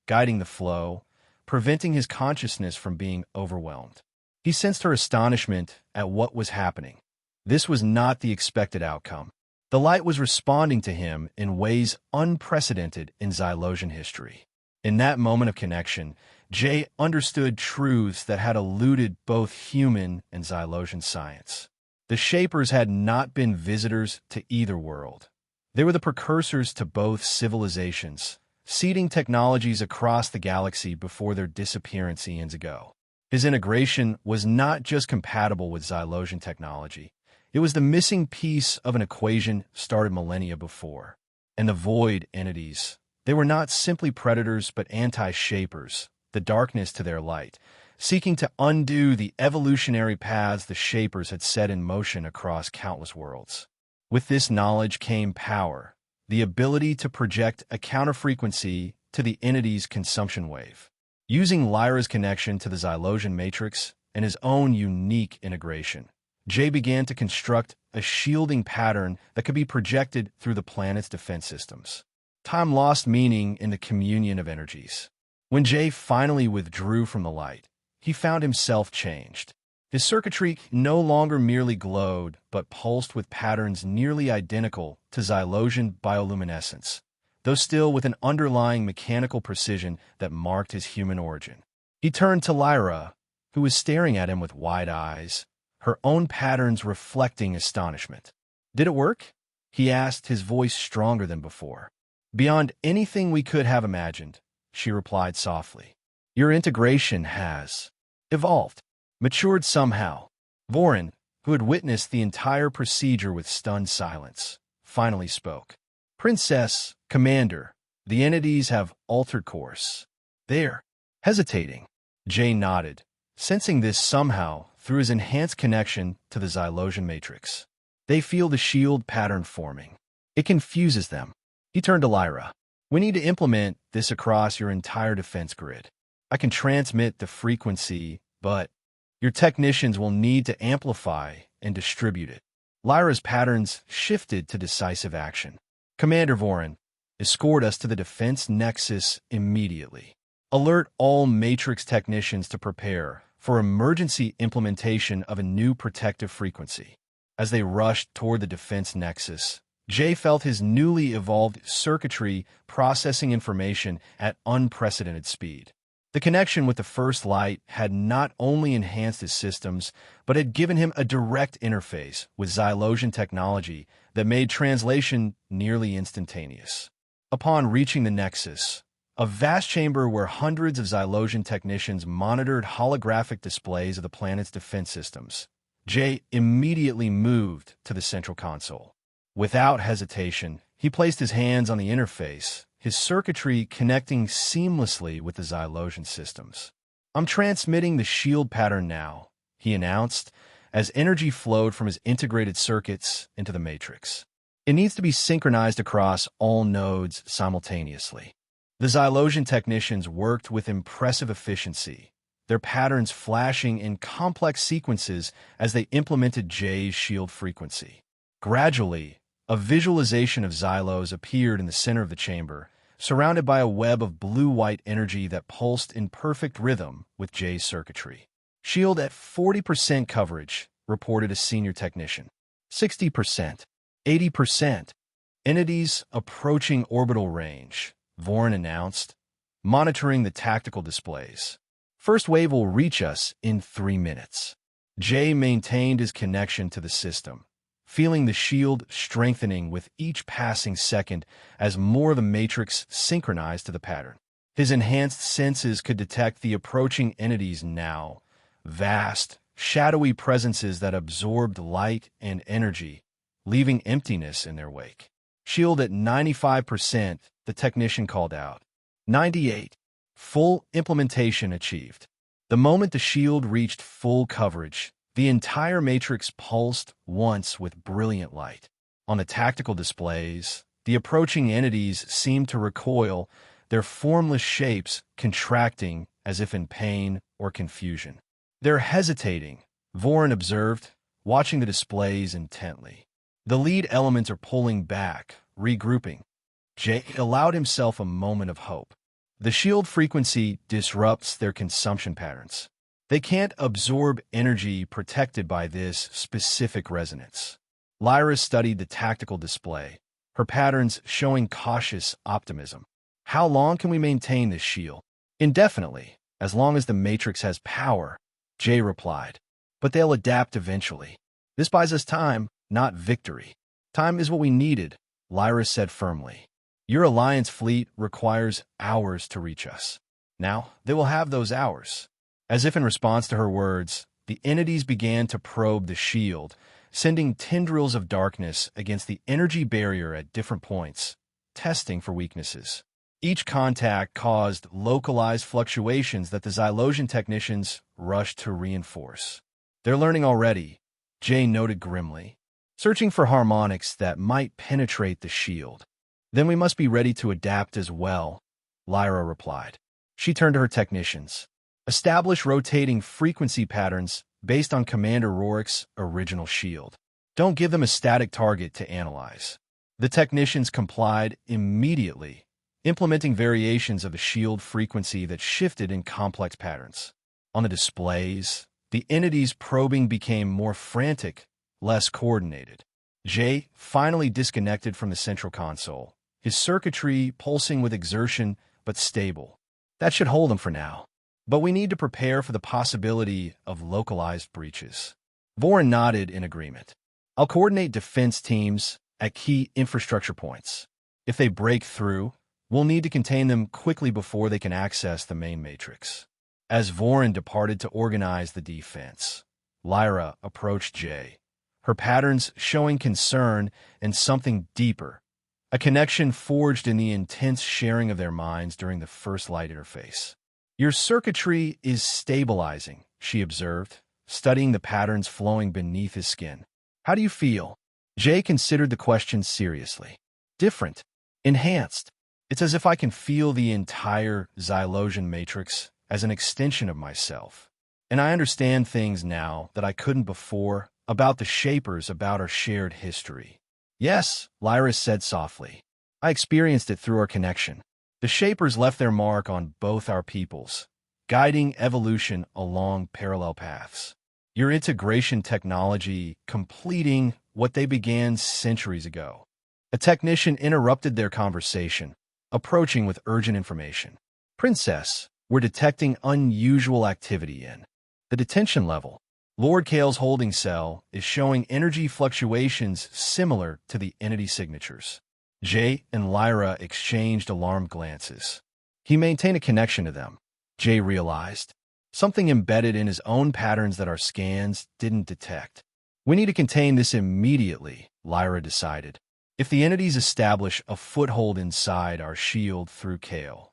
guiding the flow, preventing his consciousness from being overwhelmed. He sensed her astonishment at what was happening. This was not the expected outcome. The light was responding to him in ways unprecedented in Xylosian history. In that moment of connection, Jay understood truths that had eluded both human and Xylosian science. The Shapers had not been visitors to either world. They were the precursors to both civilizations, seeding technologies across the galaxy before their disappearance eons ago. His integration was not just compatible with Xylosian technology, it was the missing piece of an equation started millennia before. And the void entities, they were not simply predators but anti-shapers, the darkness to their light, seeking to undo the evolutionary paths the shapers had set in motion across countless worlds. With this knowledge came power, the ability to project a counterfrequency to the entity's consumption wave. Using Lyra's connection to the Xylosian matrix and his own unique integration, Jay began to construct a shielding pattern that could be projected through the planet's defense systems. Time lost meaning in the communion of energies. When Jay finally withdrew from the light, he found himself changed. His circuitry no longer merely glowed, but pulsed with patterns nearly identical to Xylosian bioluminescence, though still with an underlying mechanical precision that marked his human origin. He turned to Lyra, who was staring at him with wide eyes, her own patterns reflecting astonishment. "Did it work?" he asked, his voice stronger than before. "Beyond anything we could have imagined," she replied softly. "Your integration has evolved, matured somehow." Vorin, who had witnessed the entire procedure with stunned silence, finally spoke. "Princess, Commander, the entities have altered course. They're hesitating." Jay nodded, sensing this somehow through his enhanced connection to the Xylosian matrix. "They feel the shield pattern forming. It confuses them." He turned to Lyra. "We need to implement this across your entire defense grid. I can transmit the frequency, but your technicians will need to amplify and distribute it." Lyra's patterns shifted to decisive action. "Commander Vorin, escort us to the defense nexus immediately. Alert all Matrix technicians to prepare for emergency implementation of a new protective frequency." As they rushed toward the defense nexus, Jay felt his newly evolved circuitry processing information at unprecedented speed. The connection with the First Light had not only enhanced his systems, but had given him a direct interface with Xylosian technology that made translation nearly instantaneous. Upon reaching the nexus, a vast chamber where hundreds of Xylosian technicians monitored holographic displays of the planet's defense systems, Jay immediately moved to the central console. Without hesitation, he placed his hands on the interface, his circuitry connecting seamlessly with the Xylosian systems. "I'm transmitting the shield pattern now," he announced, as energy flowed from his integrated circuits into the matrix. "It needs to be synchronized across all nodes simultaneously." The Xylosian technicians worked with impressive efficiency, their patterns flashing in complex sequences as they implemented Jay's shield frequency. Gradually, a visualization of Xylos appeared in the center of the chamber, surrounded by a web of blue-white energy that pulsed in perfect rhythm with Jay's circuitry. "Shield at 40% coverage," reported a senior technician. 60%. 80%. "Entities approaching orbital range," Vorin announced, monitoring the tactical displays. "First wave will reach us in 3 minutes." Jay maintained his connection to the system, feeling the shield strengthening with each passing second as more of the matrix synchronized to the pattern. His enhanced senses could detect the approaching entities now, vast, shadowy presences that absorbed light and energy, leaving emptiness in their wake. "Shield at 95%, the technician called out. 98. Full implementation achieved. The moment the shield reached full coverage, the entire matrix pulsed once with brilliant light. On the tactical displays, the approaching entities seemed to recoil, their formless shapes contracting as if in pain or confusion. "They're hesitating," Vorin observed, watching the displays intently. "The lead elements are pulling back, regrouping." Jay allowed himself a moment of hope. The shield frequency disrupts their consumption patterns. They can't absorb energy protected by this specific resonance. Lyra studied the tactical display, her patterns showing cautious optimism. "How long can we maintain this shield?" "Indefinitely, as long as the Matrix has power," Jay replied. "But they'll adapt eventually. This buys us time, not victory." "Time is what we needed," Lyra said firmly. Your Alliance fleet requires hours to reach us. Now, they will have those hours. As if in response to her words, the entities began to probe the shield, sending tendrils of darkness against the energy barrier at different points, testing for weaknesses. Each contact caused localized fluctuations that the Xylosian technicians rushed to reinforce. They're learning already, Jay noted grimly, searching for harmonics that might penetrate the shield. Then we must be ready to adapt as well, Lyra replied. She turned to her technicians. Establish rotating frequency patterns based on Commander Rorik's original shield. Don't give them a static target to analyze. The technicians complied immediately, implementing variations of the shield frequency that shifted in complex patterns. On the displays, the entity's probing became more frantic, less coordinated. Jay finally disconnected from the central console, his circuitry pulsing with exertion but stable. That should hold him for now. But we need to prepare for the possibility of localized breaches. Vorin nodded in agreement. I'll coordinate defense teams at key infrastructure points. If they break through, we'll need to contain them quickly before they can access the main matrix. As Vorin departed to organize the defense, Lyra approached Jay, her patterns showing concern and something deeper, a connection forged in the intense sharing of their minds during the first light interface. Your circuitry is stabilizing, she observed, studying the patterns flowing beneath his skin. How do you feel? Jay considered the question seriously. Different. Enhanced. It's as if I can feel the entire Xylosian matrix as an extension of myself. And I understand things now that I couldn't before about the Shapers, about our shared history. Yes, Lyra said softly. I experienced it through our connection. The Shapers left their mark on both our peoples, guiding evolution along parallel paths. Your integration technology completing what they began centuries ago. A technician interrupted their conversation, approaching with urgent information. Princess, we're detecting unusual activity in the detention level. Lord Kale's holding cell is showing energy fluctuations similar to the entity signatures. Jay and Lyra exchanged alarmed glances. He maintained a connection to them, Jay realized. Something embedded in his own patterns that our scans didn't detect. We need to contain this immediately, Lyra decided. If the entities establish a foothold inside our shield through Kale,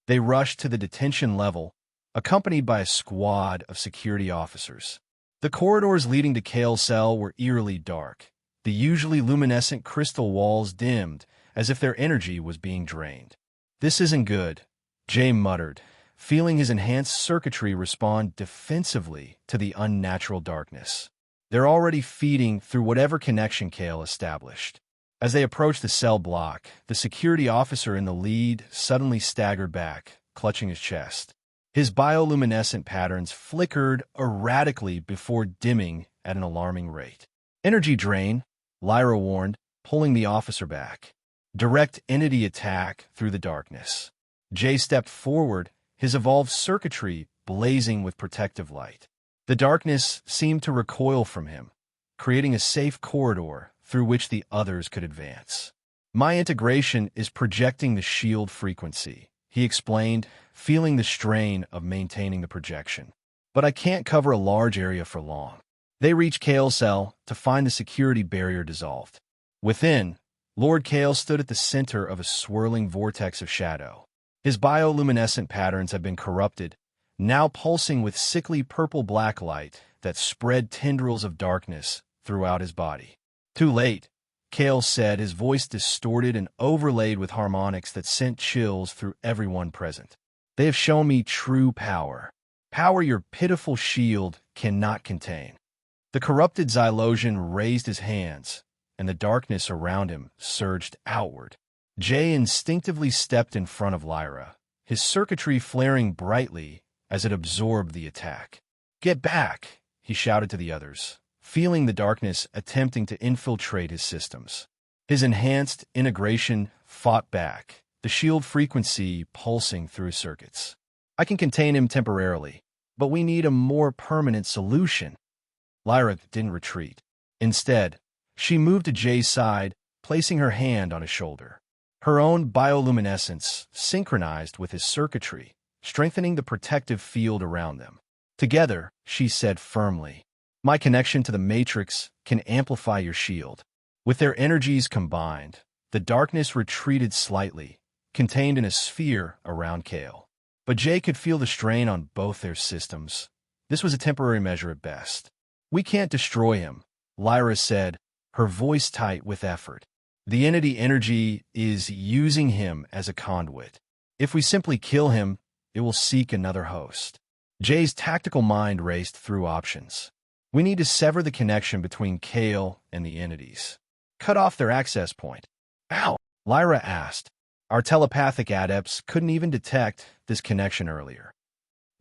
they rushed to the detention level, accompanied by a squad of security officers. The corridors leading to Kale's cell were eerily dark, the usually luminescent crystal walls dimmed, as if their energy was being drained. This isn't good, Jay muttered, feeling his enhanced circuitry respond defensively to the unnatural darkness. They're already feeding through whatever connection Kale established. As they approached the cell block, the security officer in the lead suddenly staggered back, clutching his chest. His bioluminescent patterns flickered erratically before dimming at an alarming rate. Energy drain, Lyra warned, pulling the officer back. Direct entity attack through the darkness. Jay stepped forward, his evolved circuitry blazing with protective light. The darkness seemed to recoil from him, creating a safe corridor through which the others could advance. My integration is projecting the shield frequency, he explained, feeling the strain of maintaining the projection. But I can't cover a large area for long. They reached Kale's cell to find the security barrier dissolved. Within, Lord Kale stood at the center of a swirling vortex of shadow. His bioluminescent patterns had been corrupted, now pulsing with sickly purple-black light that spread tendrils of darkness throughout his body. Too late, Kale said, his voice distorted and overlaid with harmonics that sent chills through everyone present. They have shown me true power. Power your pitiful shield cannot contain. The corrupted Xylosian raised his hands, and the darkness around him surged outward. Jay instinctively stepped in front of Lyra, his circuitry flaring brightly as it absorbed the attack. Get back, he shouted to the others, feeling the darkness attempting to infiltrate his systems. His enhanced integration fought back, the shield frequency pulsing through his circuits. I can contain him temporarily, but we need a more permanent solution. Lyra didn't retreat. Instead, she moved to Jay's side, placing her hand on his shoulder. Her own bioluminescence synchronized with his circuitry, strengthening the protective field around them. Together, she said firmly, "My connection to the Matrix can amplify your shield." With their energies combined, the darkness retreated slightly, contained in a sphere around Kale. But Jay could feel the strain on both their systems. This was a temporary measure at best. "We can't destroy him," Lyra said, her voice tight with effort. "The entity energy is using him as a conduit. If we simply kill him, it will seek another host." Jay's tactical mind raced through options. "We need to sever the connection between Kale and the entities. Cut off their access point." "How?" Lyra asked. "Our telepathic adepts couldn't even detect this connection earlier."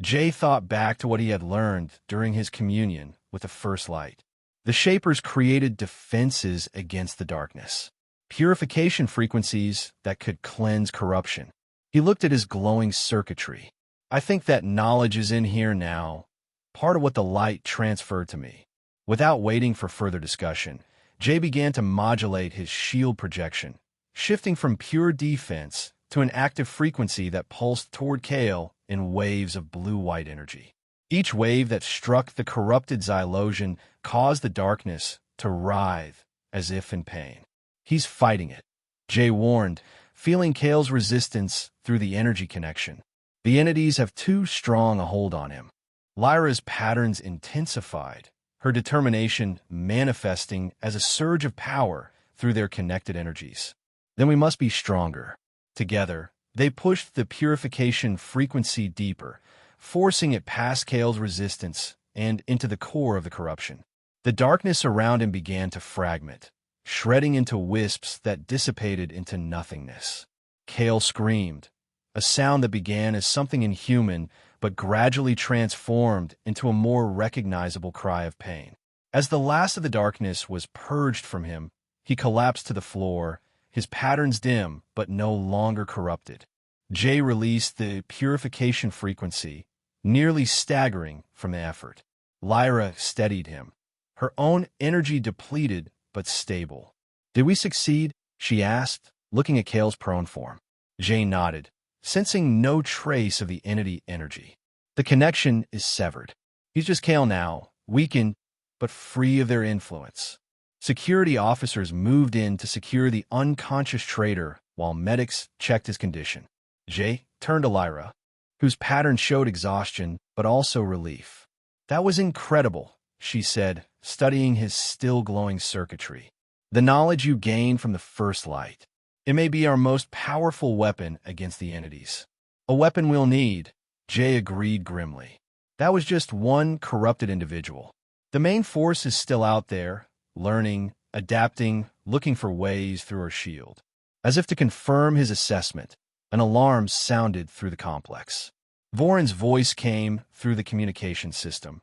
Jay thought back to what he had learned during his communion with the First Light. The Shapers created defenses against the darkness, purification frequencies that could cleanse corruption. He looked at his glowing circuitry. "I think that knowledge is in here now, part of what the light transferred to me." Without waiting for further discussion, Jay began to modulate his shield projection, shifting from pure defense to an active frequency that pulsed toward Kale in waves of blue-white energy. Each wave that struck the corrupted Xylosian caused the darkness to writhe as if in pain. "He's fighting it," Jay warned, feeling Kale's resistance through the energy connection. "The entities have too strong a hold on him." Lyra's patterns intensified, her determination manifesting as a surge of power through their connected energies. "Then we must be stronger." Together, they pushed the purification frequency deeper, forcing it past Kale's resistance and into the core of the corruption. The darkness around him began to fragment, shredding into wisps that dissipated into nothingness. Kale screamed, a sound that began as something inhuman but gradually transformed into a more recognizable cry of pain. As the last of the darkness was purged from him, he collapsed to the floor, his patterns dim but no longer corrupted. Jay released the purification frequency, nearly staggering from the effort. Lyra steadied him, her own energy depleted but stable. "Did we succeed?" she asked, looking at Kale's prone form. Jay nodded, sensing no trace of the entity energy. "The connection is severed. He's just Kale now, weakened but free of their influence." Security officers moved in to secure the unconscious traitor while medics checked his condition. Jay turned to Lyra, whose pattern showed exhaustion but also relief. "That was incredible," she said, studying his still glowing circuitry. "The knowledge you gained from the First Light. It may be our most powerful weapon against the entities." "A weapon we'll need," Jay agreed grimly. "That was just one corrupted individual. The main force is still out there, learning, adapting, looking for ways through our shield." As if to confirm his assessment, an alarm sounded through the complex. Voron's voice came through the communication system.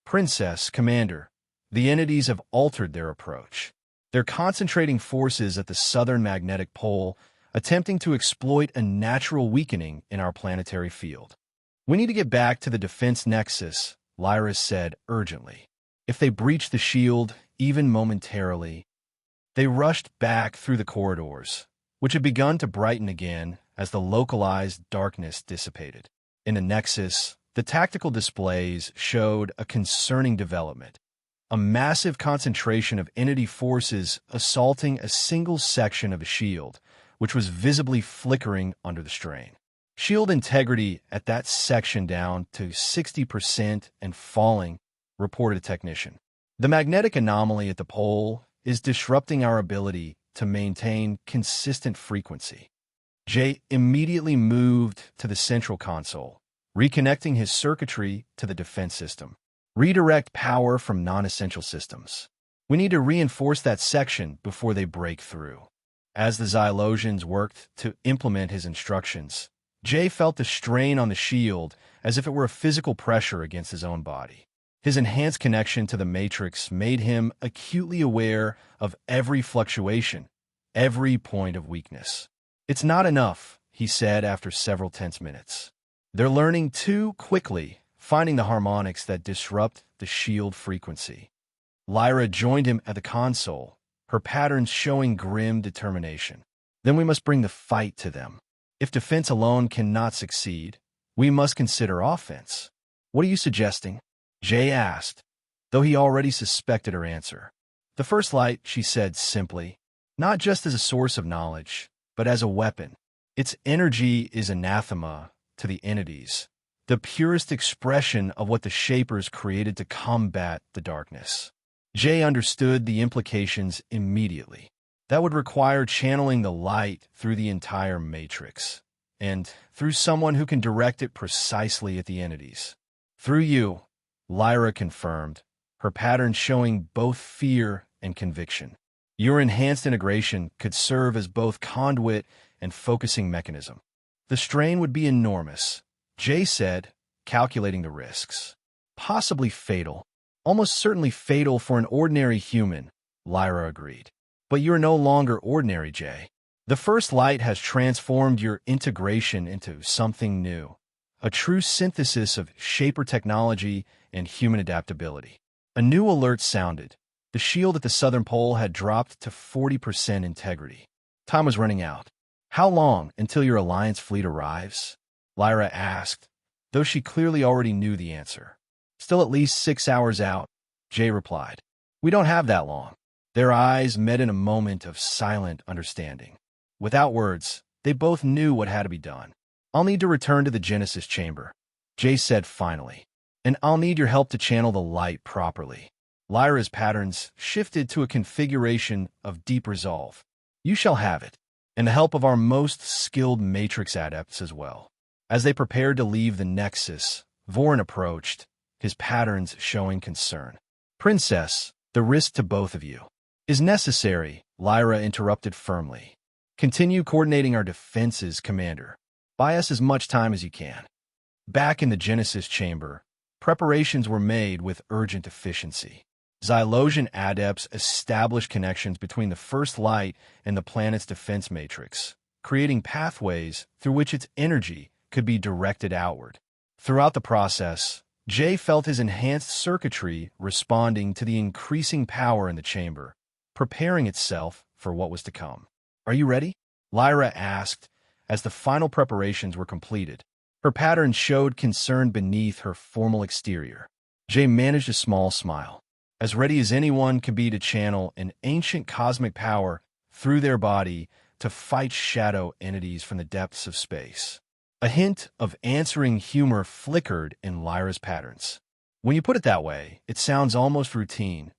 "Princess, Commander, the entities have altered their approach. They're concentrating forces at the southern magnetic pole, attempting to exploit a natural weakening in our planetary field. We need to get back to the defense nexus," Lyra said urgently. "If they breach the shield, even momentarily." They rushed back through the corridors, which had begun to brighten again as the localized darkness dissipated. In the nexus, the tactical displays showed a concerning development. A massive concentration of entity forces assaulting a single section of a shield, which was visibly flickering under the strain. "Shield integrity at that section down to 60% and falling," reported a technician. "The magnetic anomaly at the pole is disrupting our ability to maintain consistent frequency." Jay immediately moved to the central console, reconnecting his circuitry to the defense system. "Redirect power from non-essential systems. We need to reinforce that section before they break through." As the Xylosians worked to implement his instructions, Jay felt the strain on the shield as if it were a physical pressure against his own body. His enhanced connection to the Matrix made him acutely aware of every fluctuation, every point of weakness. "It's not enough," he said after several tense minutes. "They're learning too quickly, finding the harmonics that disrupt the shield frequency." Lyra joined him at the console, her patterns showing grim determination. Then we must bring the fight to them. If defense alone cannot succeed, we must consider offense. What are you suggesting? Jay asked, though he already suspected her answer. The first light, she said simply, not just as a source of knowledge, but as a weapon. Its energy is anathema to the entities, the purest expression of what the Shapers created to combat the darkness. Jay understood the implications immediately. That would require channeling the light through the entire matrix, and through someone who can direct it precisely at the entities. Through you, Lyra confirmed, her pattern showing both fear and conviction. Your enhanced integration could serve as both conduit and focusing mechanism. The strain would be enormous, Jay said, calculating the risks. Possibly fatal. Almost certainly fatal for an ordinary human, Lyra agreed. But you're no longer ordinary, Jay. The first light has transformed your integration into something new, a true synthesis of Shaper technology and human adaptability. A new alert sounded. The shield at the southern pole had dropped to 40% integrity. Time was running out. How long until your Alliance fleet arrives? Lyra asked, though she clearly already knew the answer. Still at least 6 hours out, Jay replied. We don't have that long. Their eyes met in a moment of silent understanding. Without words, they both knew what had to be done. I'll need to return to the Genesis chamber, Jay said finally, and I'll need your help to channel the light properly. Lyra's patterns shifted to a configuration of deep resolve. You shall have it, and the help of our most skilled Matrix adepts as well. As they prepared to leave the Nexus, Vorin approached, his patterns showing concern. Princess, the risk to both of you is necessary, Lyra interrupted firmly. Continue coordinating our defenses, Commander. Buy us as much time as you can. Back in the Genesis chamber, preparations were made with urgent efficiency. Xylosian adepts established connections between the first light and the planet's defense matrix, creating pathways through which its energy could be directed outward. Throughout the process, Jay felt his enhanced circuitry responding to the increasing power in the chamber, preparing itself for what was to come. Are you ready? Lyra asked as the final preparations were completed. Her pattern showed concern beneath her formal exterior. Jay managed a small smile. As ready as anyone can be to channel an ancient cosmic power through their body to fight shadow entities from the depths of space. A hint of answering humor flickered in Lyra's patterns. When you put it that way, it sounds almost routine.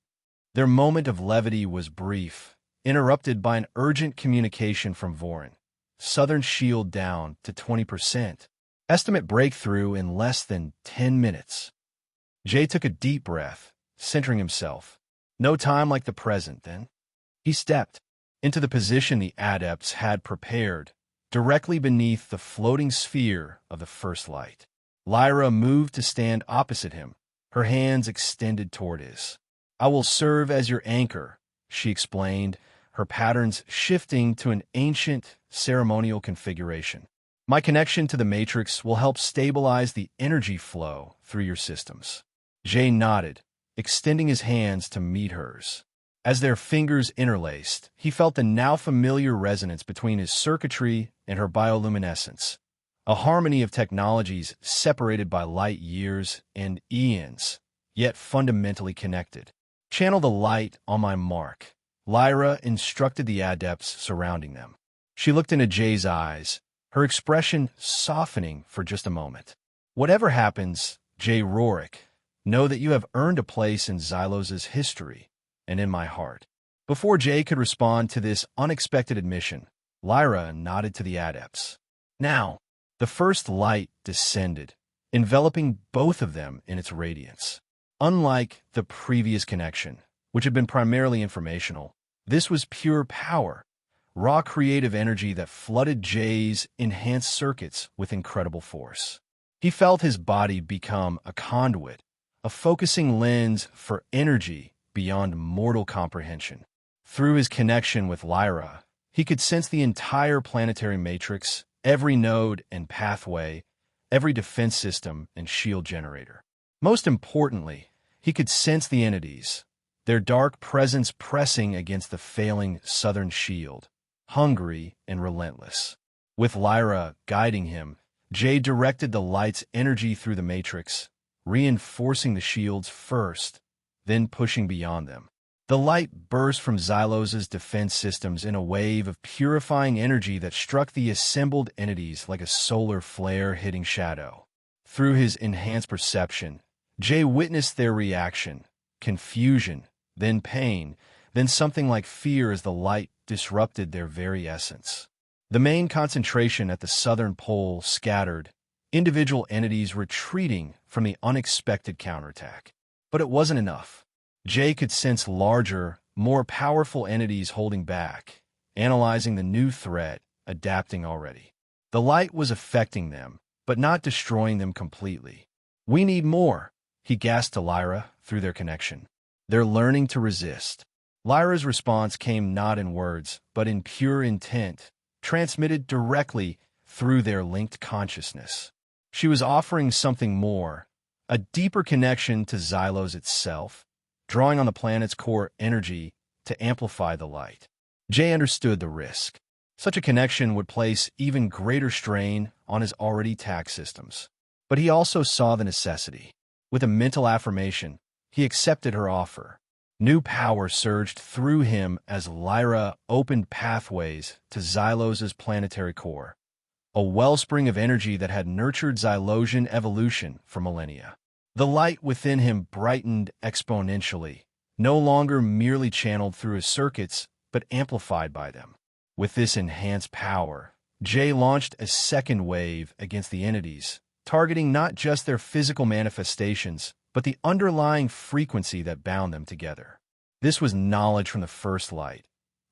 Their moment of levity was brief, interrupted by an urgent communication from Vorin. Southern shield down to 20%. Estimate breakthrough in less than 10 minutes. Jay took a deep breath, centering himself. No time like the present, then. He stepped into the position the adepts had prepared, directly beneath the floating sphere of the first light. Lyra moved to stand opposite him, her hands extended toward his. I will serve as your anchor, she explained, her patterns shifting to an ancient, ceremonial configuration. My connection to the Matrix will help stabilize the energy flow through your systems. Jay nodded, extending his hands to meet hers. As their fingers interlaced, he felt the now familiar resonance between his circuitry and her bioluminescence, a harmony of technologies separated by light years and eons, yet fundamentally connected. Channel the light on my mark, Lyra instructed the adepts surrounding them. She looked into Jay's eyes, her expression softening for just a moment. Whatever happens, Jay Rorik, know that you have earned a place in Xylos' history and in my heart. Before Jay could respond to this unexpected admission, Lyra nodded to the adepts. Now, the first light descended, enveloping both of them in its radiance. Unlike the previous connection, which had been primarily informational, this was pure power, raw creative energy that flooded Jay's enhanced circuits with incredible force. He felt his body become a conduit, a focusing lens for energy beyond mortal comprehension. Through his connection with Lyra, he could sense the entire planetary matrix, every node and pathway, every defense system and shield generator. Most importantly, he could sense the entities, their dark presence pressing against the failing southern shield, hungry and relentless. With Lyra guiding him, Jay directed the light's energy through the matrix, reinforcing the shields first, then pushing beyond them. The light burst from Xylos's defense systems in a wave of purifying energy that struck the assembled entities like a solar flare hitting shadow. Through his enhanced perception, Jay witnessed their reaction, confusion, then pain, then something like fear as the light disrupted their very essence. The main concentration at the southern pole scattered, individual entities retreating from the unexpected counterattack. But it wasn't enough. Jay could sense larger, more powerful entities holding back, analyzing the new threat, adapting already. The light was affecting them, but not destroying them completely. "We need more," he gasped to Lyra through their connection. "They're learning to resist." Lyra's response came not in words, but in pure intent, transmitted directly through their linked consciousness. She was offering something more, a deeper connection to Xylos itself, drawing on the planet's core energy to amplify the light. Jay understood the risk. Such a connection would place even greater strain on his already taxed systems. But he also saw the necessity. With a mental affirmation, he accepted her offer. New power surged through him as Lyra opened pathways to Xylos's planetary core, a wellspring of energy that had nurtured Xylosian evolution for millennia. The light within him brightened exponentially, no longer merely channeled through his circuits, but amplified by them. With this enhanced power, Jay launched a second wave against the entities, targeting not just their physical manifestations, but the underlying frequency that bound them together. This was knowledge from the first light,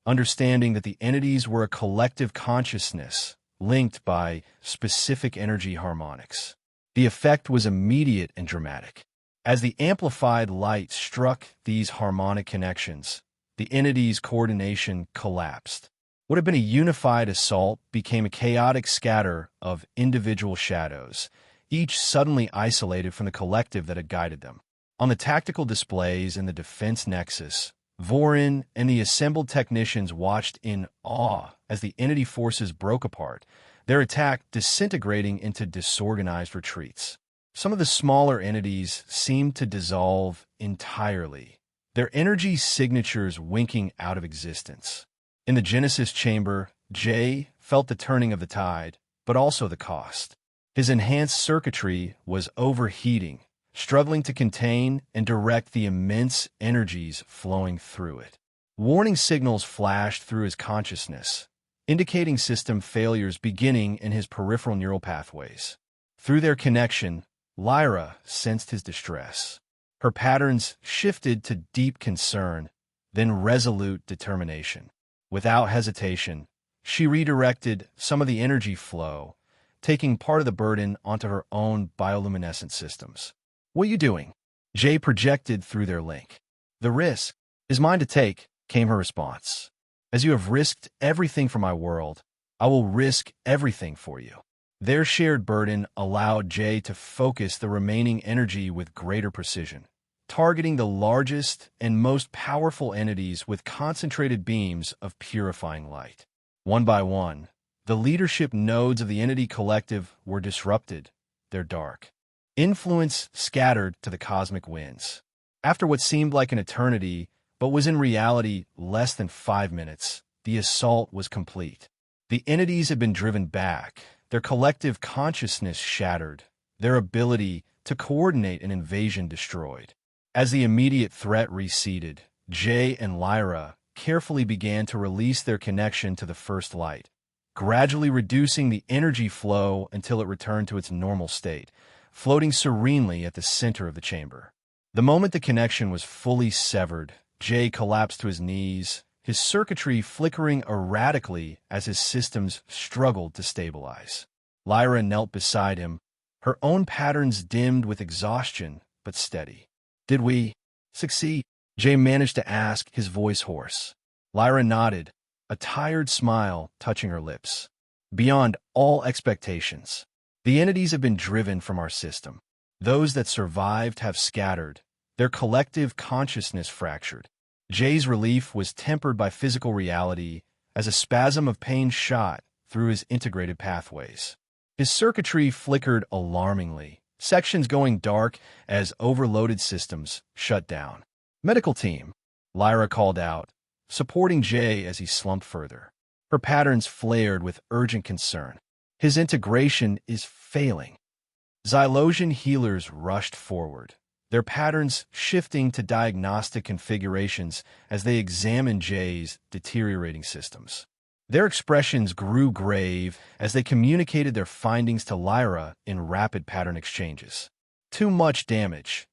understanding that the entities were a collective consciousness linked by specific energy harmonics. The effect was immediate and dramatic. As the amplified light struck these harmonic connections, the entities' coordination collapsed. What had been a unified assault became a chaotic scatter of individual shadows, each suddenly isolated from the collective that had guided them. On the tactical displays in the defense nexus, Vorin and the assembled technicians watched in awe as the entity forces broke apart, their attack disintegrating into disorganized retreats. Some of the smaller entities seemed to dissolve entirely, their energy signatures winking out of existence. In the Genesis chamber, Jay felt the turning of the tide, but also the cost. His enhanced circuitry was overheating, struggling to contain and direct the immense energies flowing through it. Warning signals flashed through his consciousness, indicating system failures beginning in his peripheral neural pathways. Through their connection, Lyra sensed his distress. Her patterns shifted to deep concern, then resolute determination. Without hesitation, she redirected some of the energy flow, taking part of the burden onto her own bioluminescent systems. "What are you doing?" Jay projected through their link. "The risk is mine to take," came her response. "As you have risked everything for my world, I will risk everything for you." Their shared burden allowed Jay to focus the remaining energy with greater precision, targeting the largest and most powerful entities with concentrated beams of purifying light. One by one, the leadership nodes of the entity collective were disrupted, their dark influence scattered to the cosmic winds. After what seemed like an eternity, but was in reality less than 5 minutes, the assault was complete. The entities had been driven back, their collective consciousness shattered, their ability to coordinate an invasion destroyed. As the immediate threat receded, Jay and Lyra carefully began to release their connection to the first light, gradually reducing the energy flow until it returned to its normal state, floating serenely at the center of the chamber. The moment the connection was fully severed, Jay collapsed to his knees, his circuitry flickering erratically as his systems struggled to stabilize. Lyra knelt beside him, her own patterns dimmed with exhaustion but steady. "Did we succeed?" Jay managed to ask, his voice hoarse. Lyra nodded, a tired smile touching her lips. "Beyond all expectations. The entities have been driven from our system. Those that survived have scattered, their collective consciousness fractured. Jay's relief was tempered by physical reality as a spasm of pain shot through his integrated pathways. His circuitry flickered alarmingly, sections going dark as overloaded systems shut down. "Medical team," Lyra called out, supporting Jay as he slumped further. Her patterns flared with urgent concern. "His integration is failing." Xylosian healers rushed forward, their patterns shifting to diagnostic configurations as they examined Jay's deteriorating systems. Their expressions grew grave as they communicated their findings to Lyra in rapid pattern exchanges. "Too much damage,"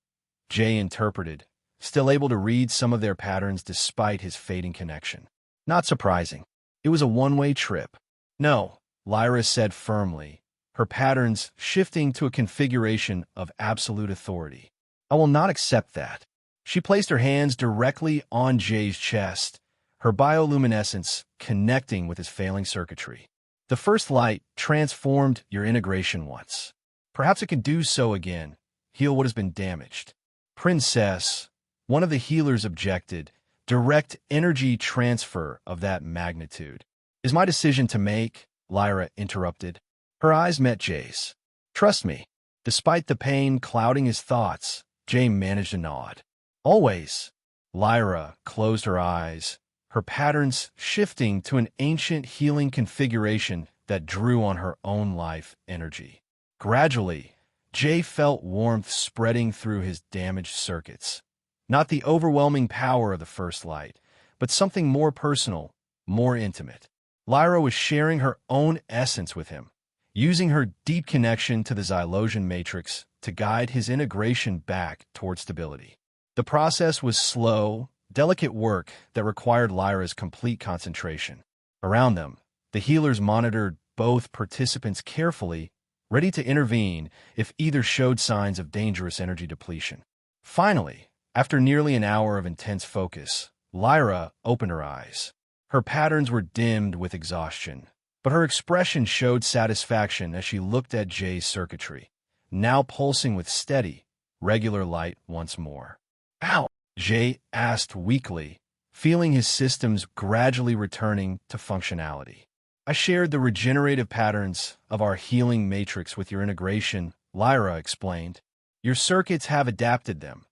Jay interpreted, still able to read some of their patterns despite his fading connection. "Not surprising. It was a one-way trip." "No," Lyra said firmly, her patterns shifting to a configuration of absolute authority. "I will not accept that." She placed her hands directly on Jay's chest, her bioluminescence connecting with his failing circuitry. "The first light transformed your integration once. Perhaps it can do so again, heal what has been damaged." "Princess," one of the healers objected, "direct energy transfer of that magnitude is my decision to make," Lyra interrupted. Her eyes met Jay's. "Trust me." Despite the pain clouding his thoughts, Jay managed a nod. "Always." Lyra closed her eyes, her patterns shifting to an ancient healing configuration that drew on her own life energy. Gradually, Jay felt warmth spreading through his damaged circuits. Not the overwhelming power of the first light, but something more personal, more intimate. Lyra was sharing her own essence with him, using her deep connection to the Xylosian matrix to guide his integration back toward stability. The process was slow, delicate work that required Lyra's complete concentration. Around them, the healers monitored both participants carefully, ready to intervene if either showed signs of dangerous energy depletion. Finally, after nearly an hour of intense focus, Lyra opened her eyes. Her patterns were dimmed with exhaustion, but her expression showed satisfaction as she looked at Jay's circuitry, now pulsing with steady, regular light once more. "Ow!" Jay asked weakly, feeling his systems gradually returning to functionality. "I shared the regenerative patterns of our healing matrix with your integration," Lyra explained. "Your circuits have adapted them,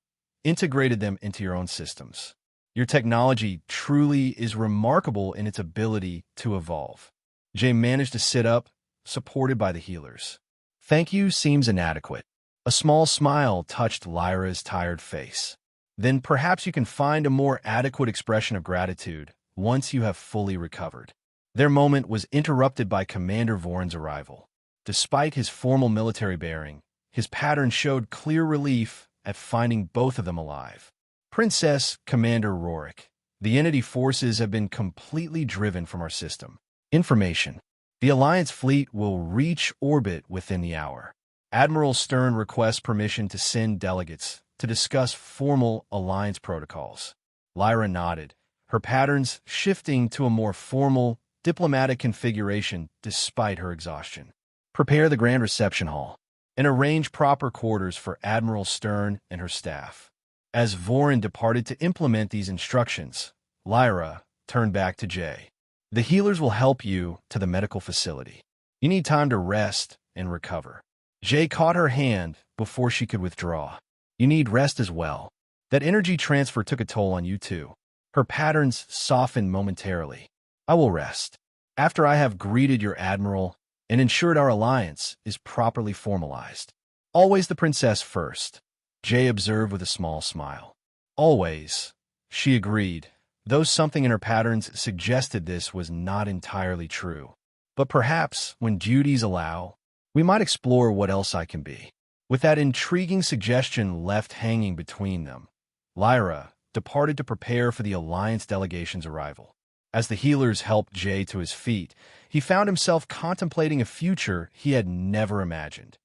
integrated them into your own systems. Your technology truly is remarkable in its ability to evolve." Jay managed to sit up, supported by the healers. "Thank you seems inadequate." A small smile touched Lyra's tired face. "Then perhaps you can find a more adequate expression of gratitude once you have fully recovered." Their moment was interrupted by Commander Voron's arrival. Despite his formal military bearing, his pattern showed clear relief at finding both of them alive. "Princess," Commander Rorik, "the entity forces have been completely driven from our system. Information: the Alliance fleet will reach orbit within the hour. Admiral Stern requests permission to send delegates to discuss formal Alliance protocols." Lyra nodded, her patterns shifting to a more formal, diplomatic configuration despite her exhaustion. "Prepare the Grand Reception Hall and arrange proper quarters for Admiral Stern and her staff." As Voron departed to implement these instructions, Lyra turned back to Jay. "The healers will help you to the medical facility. You need time to rest and recover." Jay caught her hand before she could withdraw. "You need rest as well. That energy transfer took a toll on you too." Her patterns softened momentarily. "I will rest after I have greeted your admiral and ensured our alliance is properly formalized." "Always the princess first," Jay observed with a small smile. "Always," she agreed, though something in her patterns suggested this was not entirely true. "But perhaps, when duties allow, we might explore what else I can be." With that intriguing suggestion left hanging between them, Lyra departed to prepare for the Alliance delegation's arrival. As the healers helped Jay to his feet, he found himself contemplating a future he had never imagined.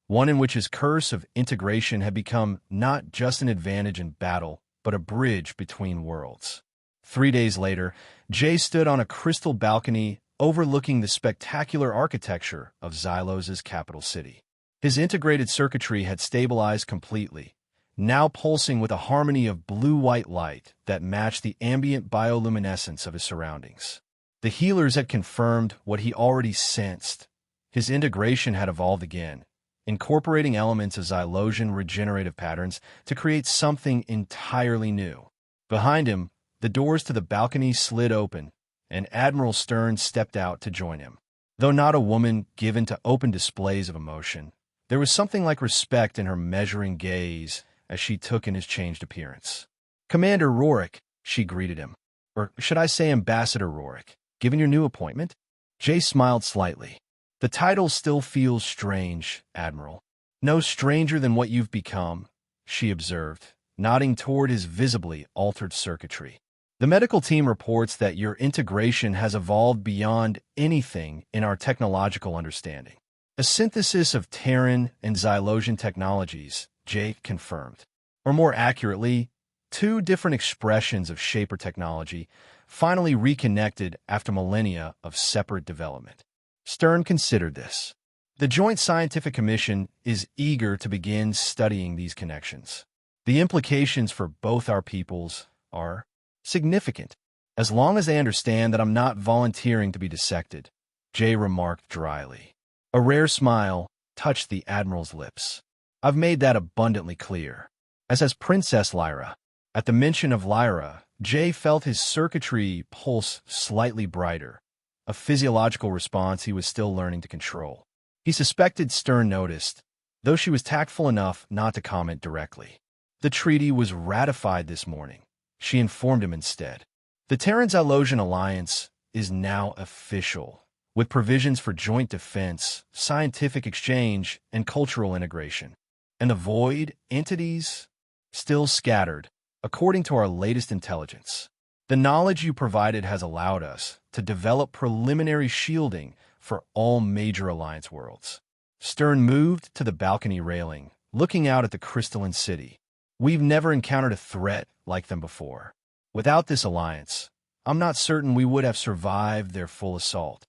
One in which his curse of integration had become not just an advantage in battle, but a bridge between worlds. 3 days later, Jay stood on a crystal balcony overlooking the spectacular architecture of Xylos's capital city. His integrated circuitry had stabilized completely, now pulsing with a harmony of blue-white light that matched the ambient bioluminescence of his surroundings. The healers had confirmed what he already sensed. His integration had evolved again, incorporating elements of Xylosian regenerative patterns to create something entirely new. Behind him, the doors to the balcony slid open, and Admiral Stern stepped out to join him. Though not a woman given to open displays of emotion, there was something like respect in her measuring gaze as she took in his changed appearance. "Commander Rorik," she greeted him. "Or should I say Ambassador Rorik, given your new appointment?" Jay smiled slightly. "The title still feels strange, Admiral." "No stranger than what you've become," she observed, nodding toward his visibly altered circuitry. "The medical team reports that your integration has evolved beyond anything in our technological understanding. A synthesis of Terran and Xylosian technologies," Jay confirmed. "Or more accurately, two different expressions of Shaper technology, finally reconnected after millennia of separate development." Stern considered this. The Joint Scientific Commission is eager to begin studying these connections. The implications for both our peoples are significant, as long as they understand that I'm not volunteering to be dissected, Jay remarked dryly. A rare smile touched the Admiral's lips. "I've made that abundantly clear, as has Princess Lyra." At the mention of Lyra, Jay felt his circuitry pulse slightly brighter, a physiological response he was still learning to control. He suspected Stern noticed, though she was tactful enough not to comment directly. "The treaty was ratified this morning," she informed him instead. "The Terran-Xylosian alliance is now official, with provisions for joint defense, scientific exchange, and cultural integration. And the Void entities? Still scattered, according to our latest intelligence. The knowledge you provided has allowed us to develop preliminary shielding for all major alliance worlds." Stern moved to the balcony railing, looking out at the crystalline city. "We've never encountered a threat like them before. Without this alliance, I'm not certain we would have survived their full assault."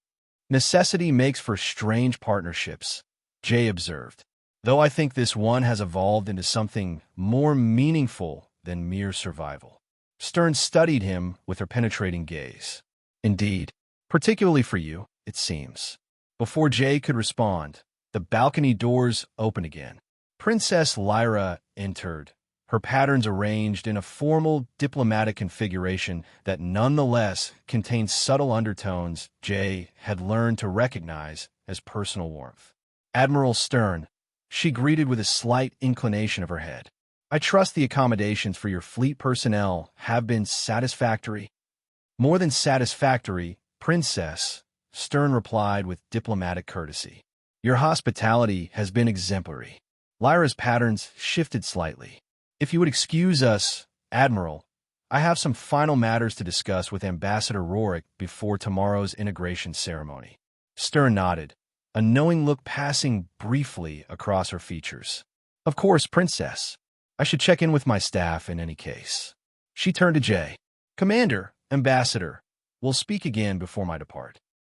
"Necessity makes for strange partnerships," Jay observed, "though I think this one has evolved into something more meaningful than mere survival." Stern studied him with her penetrating gaze. "Indeed, particularly for you, it seems." Before Jay could respond, the balcony doors opened again. Princess Lyra entered, her patterns arranged in a formal diplomatic configuration that nonetheless contained subtle undertones Jay had learned to recognize as personal warmth. "Admiral Stern," she greeted with a slight inclination of her head. "I trust the accommodations for your fleet personnel have been satisfactory." "More than satisfactory, Princess," Stern replied with diplomatic courtesy. "Your hospitality has been exemplary." Lyra's patterns shifted slightly. "If you would excuse us, Admiral, I have some final matters to discuss with Ambassador Rorik before tomorrow's integration ceremony." Stern nodded, a knowing look passing briefly across her features. "Of course, Princess. I should check in with my staff in any case." She turned to Jay. "Commander, Ambassador, we'll speak again before my depart."